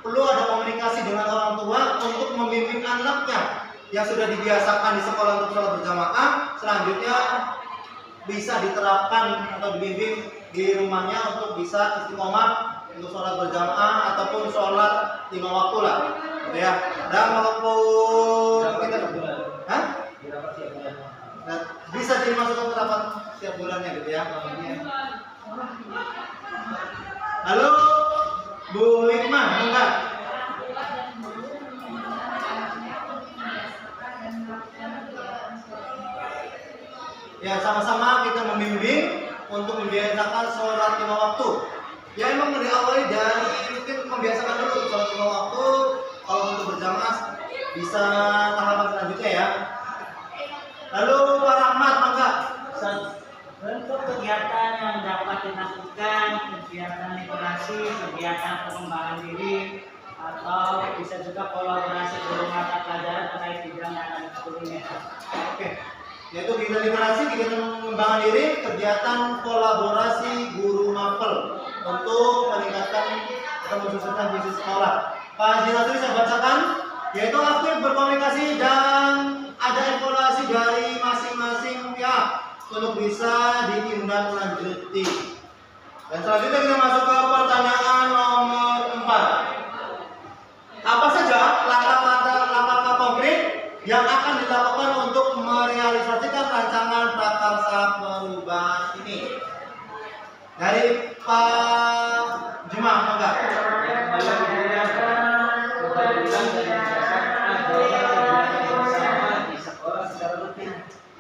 perlu ada komunikasi dengan orang tua untuk membimbing anaknya yang sudah dibiasakan di sekolah untuk sholat berjamaah. Selanjutnya bisa diterapkan atau dibimbing di rumahnya untuk bisa istiqomah untuk sholat berjamaah ataupun sholat 5 waktu lah, gitu ya. Dan walaupun kita, hah? Nah, bisa dimasukkan ke rapat setiap bulannya gitu ya. Halo Bu Hikmah, enggak? Ya, sama-sama kita membimbing untuk membiasakan sholat 5 waktu. Ya, emang diawali dari mungkin membiasakan dulu sholat 5 waktu. Kalau untuk berjamaah bisa tahapan selanjutnya ya. Lalu Pak Rahmat, mangga. Bentuk kegiatan yang dapat dilakukan, kegiatan literasi, kegiatan pengembangan diri, atau bisa juga kolaborasi guru mata pelajaran terkait bidang yang ada di sekolahnya. Oke. Yaitu kegiatan literasi, kegiatan pengembangan diri, kegiatan kolaborasi guru mapel untuk meningkatkan atau mensukseskan visi sekolah. Pak Haji Nasri saya bacakan, yaitu aktif berkomunikasi dan ada evaluasi dari masing-masing pihak untuk bisa ditindaklanjuti. Dan selanjutnya kita masuk ke pertanyaan nomor 4. Apa saja langkah-langkah konkret yang akan dilakukan untuk merealisasikan rancangan prakarsa perubahan ini? Dari Pak Jumah, enggak?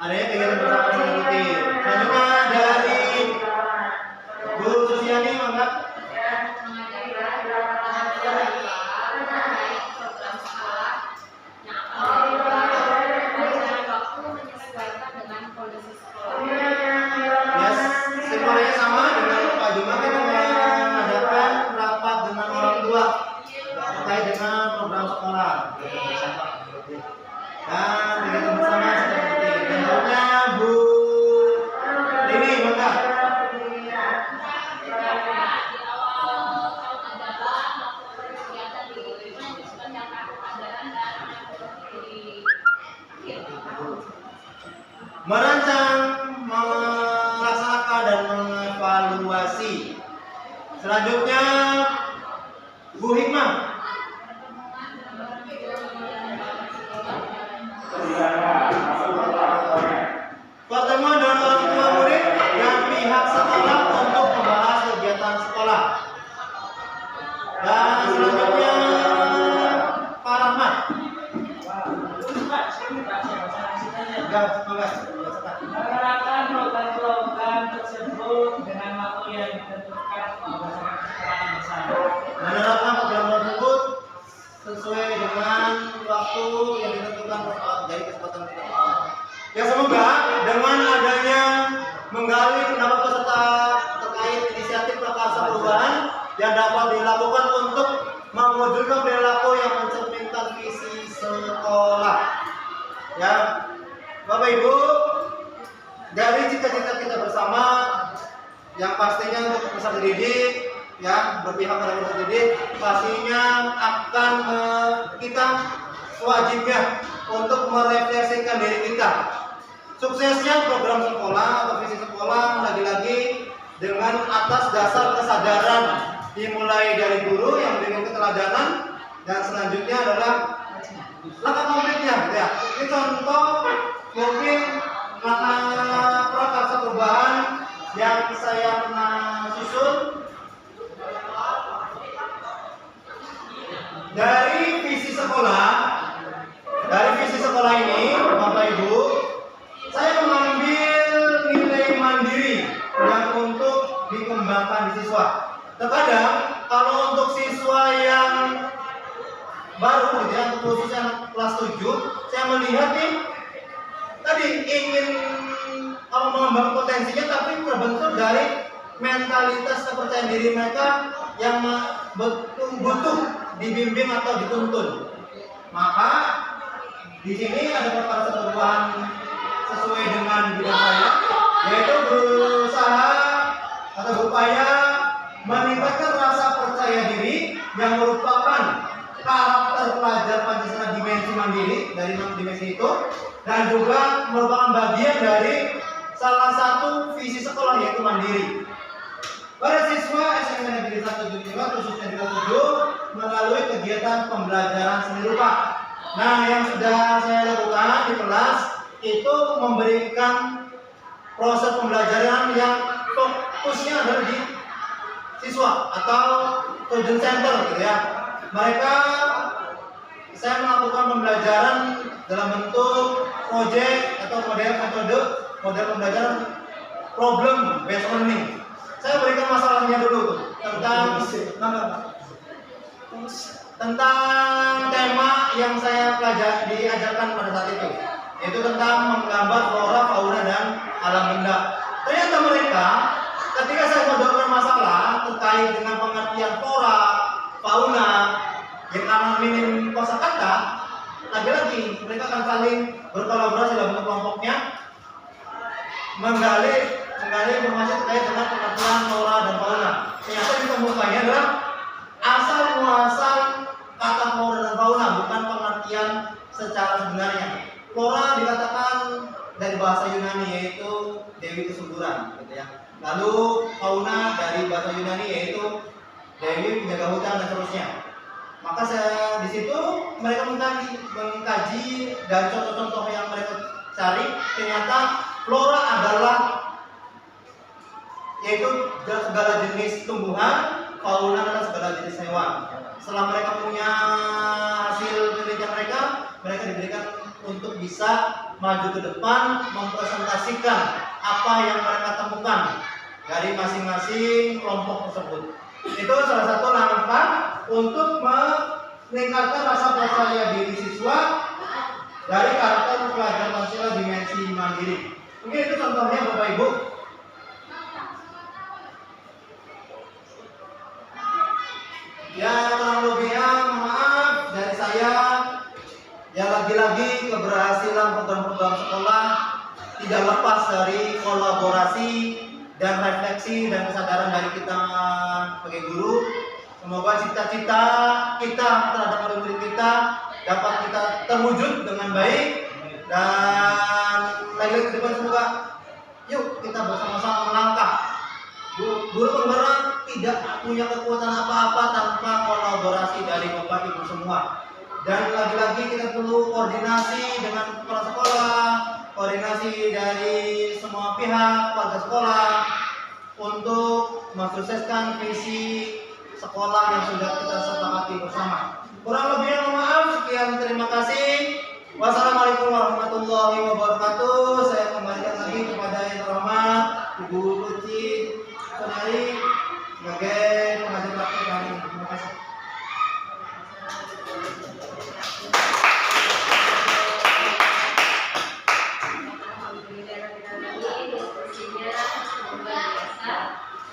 Adanya kegiatan bersama secara rutin. Selanjutnya dari Bu Susiani, enggak? Yes, semuanya sama dengan Pak Jumah, kita mengadakan rapat dengan orang tua terkait dengan program sekolah. Dan kegiatan bersama secara rutin. Dan selanjutnya Bu Lini, enggak? Merancang, melaksanakan dan mengevaluasi. Selanjutnya Bu Hikmah. Pertemuan dengan orang tua murid dan pihak sekolah untuk membahas kegiatan sekolah. Dan selanjutnya Pak Rahmat. Menerapkan program-program tersebut dengan waktu yang ditentukan berdasarkan kesepakatan bersama. Menerapkan program tersebut sesuai dengan waktu yang ditentukan dari kesempatan kita. Ya, semoga dengan adanya menggali pendapat peserta terkait inisiatif prakarsa perubahan yang dapat dilakukan untuk mewujudkan perilaku yang mencerminkan visi sekolah. Ya, Bapak Ibu, dari cita-cita kita bersama yang pastinya untuk peserta didik, ya, berpihak pada peserta didik, pastinya akan kita wajibnya untuk merefleksikan diri kita. Suksesnya program sekolah atau visi sekolah lagi-lagi dengan atas dasar kesadaran dimulai dari guru yang memberikan keteladanan, dan selanjutnya adalah langkah konkretnya, gitu ya. Ini contoh mungkin langkah prakarsa perubahan yang saya pernah susun dari visi sekolah. Dari visi sekolah ini, Bapak Ibu, saya mengambil nilai mandiri yang untuk dikembangkan di siswa. Terkadang kalau untuk siswa yang baru, gitu ya, untuk khusus yang kelas 7, saya melihat nih tadi ingin kalau mengembangkan potensinya, tapi terbentuk dari mentalitas kepercayaan diri mereka yang butuh dibimbing atau dituntun. Maka di sini ada prakarsa perubahan sesuai dengan bidang saya, yaitu berusaha atau berupaya meningkatkan rasa percaya diri yang merupakan karakter pelajar Pancasila dimensi mandiri dari 6 dimensi itu, dan juga merupakan bagian dari salah satu visi sekolah, yaitu mandiri. Para siswa SMA Negeri 1 Junior khususnya di kelas 7 melalui kegiatan pembelajaran seni rupa. Nah, yang sudah saya lakukan di kelas itu memberikan proses pembelajaran yang fokusnya adalah di siswa atau student center, gitu ya. Saya melakukan pembelajaran dalam bentuk proyek atau model pembelajaran problem based learning. Saya berikan masalahnya dulu tentang tema yang saya diajarkan pada saat itu, yaitu tentang menggambar flora, fauna, dan alam benda. Ternyata mereka ketika saya menjawab masalah terkait dengan pengertian flora, fauna, yang karena minim kosakata, lagi-lagi mereka akan saling berkolaborasi dalam bentuk kelompoknya, menggali informasi terkait dengan pengertian flora dan fauna. Ternyata ditemukannya adalah asal muasal kata flora dan fauna, bukan pengertian secara sebenarnya. Flora dikatakan dari dari bahasa Yunani yaitu Dewi Kesuburan, gitu ya. Lalu fauna dari bahasa Yunani yaitu Dewi penjaga hutan dan seterusnya. Maka di situ mereka mengkaji dari contoh-contoh yang mereka cari, ternyata flora adalah yaitu segala jenis tumbuhan, fauna adalah segala jenis hewan. Setelah mereka punya hasil penelitian mereka diberikan untuk bisa maju ke depan mempresentasikan apa yang mereka temukan dari masing-masing kelompok tersebut. Itu salah satu langkah untuk meningkatkan rasa percaya diri siswa dari karakter pelajar Pancasila dimensi mandiri. Mungkin itu contohnya Bapak Ibu. Ya kurang lebihnya maaf dari saya. Ya lagi-lagi keberhasilan program-program sekolah tidak lepas dari kolaborasi dan refleksi dan kesadaran dari kita sebagai guru. Semoga cita-cita kita terhadap murid-murid kita dapat kita terwujud dengan baik, dan lagi-lagi ke depan semoga yuk kita bersama-sama melangkah. Guru penggerak tidak punya kekuatan apa-apa tanpa kolaborasi dari Bapak Ibu semua. Dan lagi-lagi kita perlu koordinasi dengan kepala sekolah, koordinasi dari semua pihak, warga sekolah untuk mensukseskan visi sekolah yang sudah kita sepakati bersama. Kurang lebihnya mohon maaf, sekian terima kasih. Wassalamualaikum warahmatullahi wabarakatuh. Saya kembalikan lagi kepada yang terhormat Ibu Luci Sonari sebagai pengajar praktik kami. Terima kasih.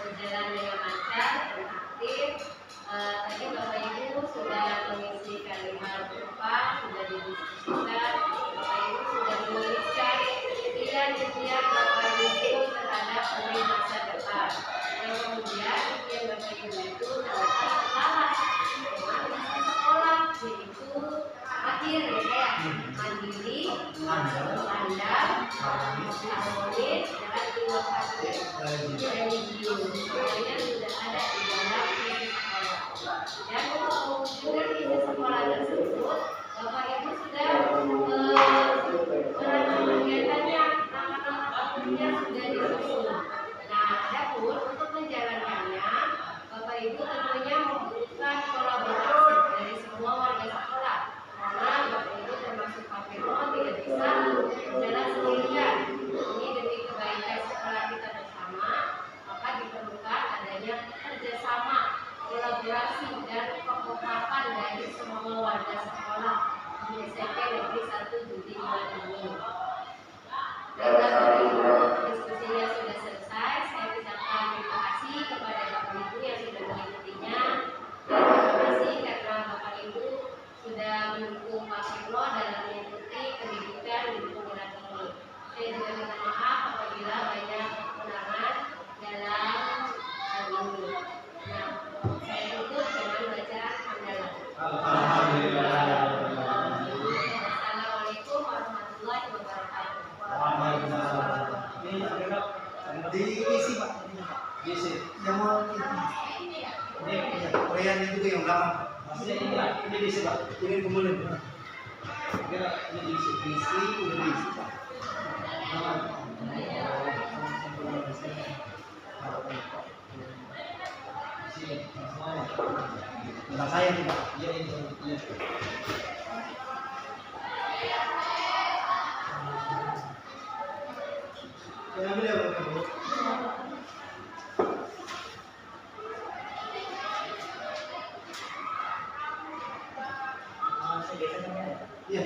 Berjalan dengan lancar dan aktif. Tadi Bapak Ibu sudah mengisi kalimat depan, sudah didiskusikan. Bapak Ibu sudah menuliskan impian-impian Bapak Ibu terhadap hari masa depan. Dan kemudian impian Bapak Ibu itu terletak selaras dengan masa sekolah, yaitu akhir ya, mandiri, pandang, harmonis, dan inovatif. Religius semuanya sudah ada di dalam visi sekolah. Dan untuk mewujudkan visi sekolah tersebut, Bapak Ibu sudah kegiatannya, nama-nama tahunnya sudah disusun. Nah, adapun untuk menjalankannya, Bapak Ibu tentunya membutuhkan kolaborasi dari semua warga sekolah. Karena Bapak Ibu termasuk Papilo tidak bisa berjalan sendirian. Ini demi kebaikan sekolah kita bersama, maka diperlukan adanya kerjasama, kolaborasi dan kekompakan dari semua warga sekolah di SMP Negeri 1 Judi 2020. Baiklah Bapak Ibu, diskusinya sudah selesai. Saya ucapkan terima kasih kepada Bapak Ibu yang sudah mengikutinya. Dan terima kasih karena Bapak Ibu sudah mendukung Pak Firlo dalam mengikuti pendidikan di penggerak ini. Saya juga minta maaf apabila banyak kekurangan dalam hal ini. Nah, saya tutup dengan bacaan hamdalah. Alhamdulillah. Assalamualaikum warahmatullahi wabarakatuh. Diisi Pak. Diisi. Yang mau Ini Korean itu yang belakang. maksudnya ini diisi Pak. Ini kemudian Kira ini diisi. isi udah diisi Pak. Sini. Tentang saya nih Pak. Iya ini. Iya. Yang ambil ya Bapak Ibu. Iya.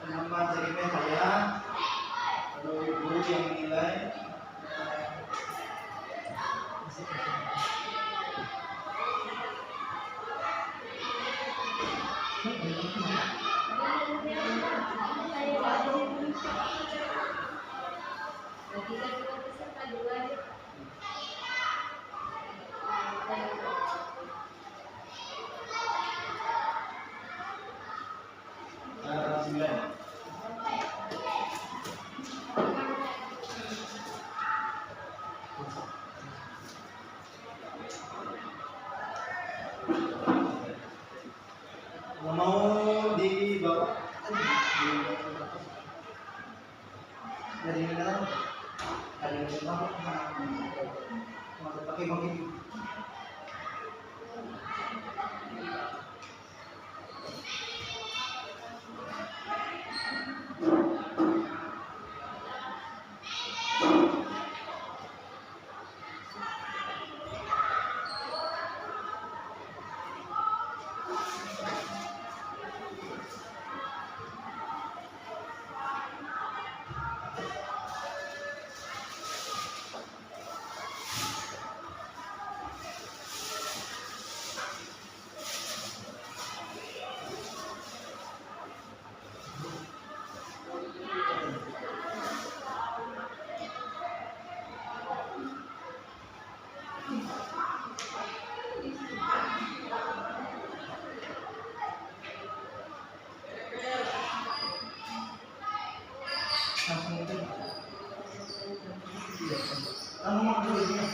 Nama CGP saya. Lalu guru yang menilai. Bagikan kita peserta dulu aja. Sembilan. pakai pakai langsung itu. Kamu mau dulu ini.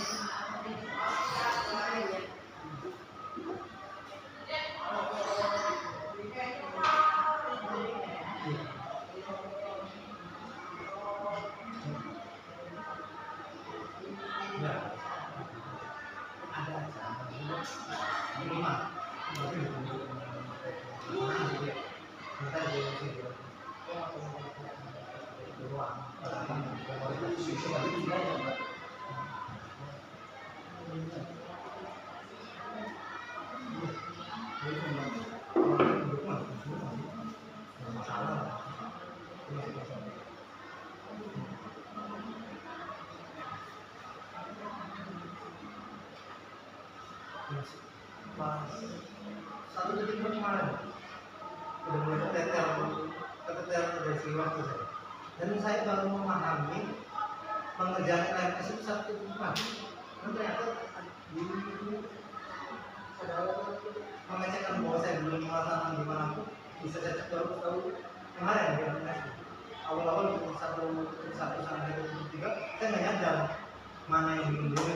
Ya. Ada aja. Lima. Pas 1 detik kemarin udah mulai keteter dari si waktu saya, dan saya baru memahami pengerjaan LMS itu 1 detik. Dan ternyata di pengecekan bahwa saya belum melaksanakan gimana pun bisa saya cek baru tahu kemarin di LMS. Awal-awal 1 sampai 1.3 saya nggak nyadar mana yang belum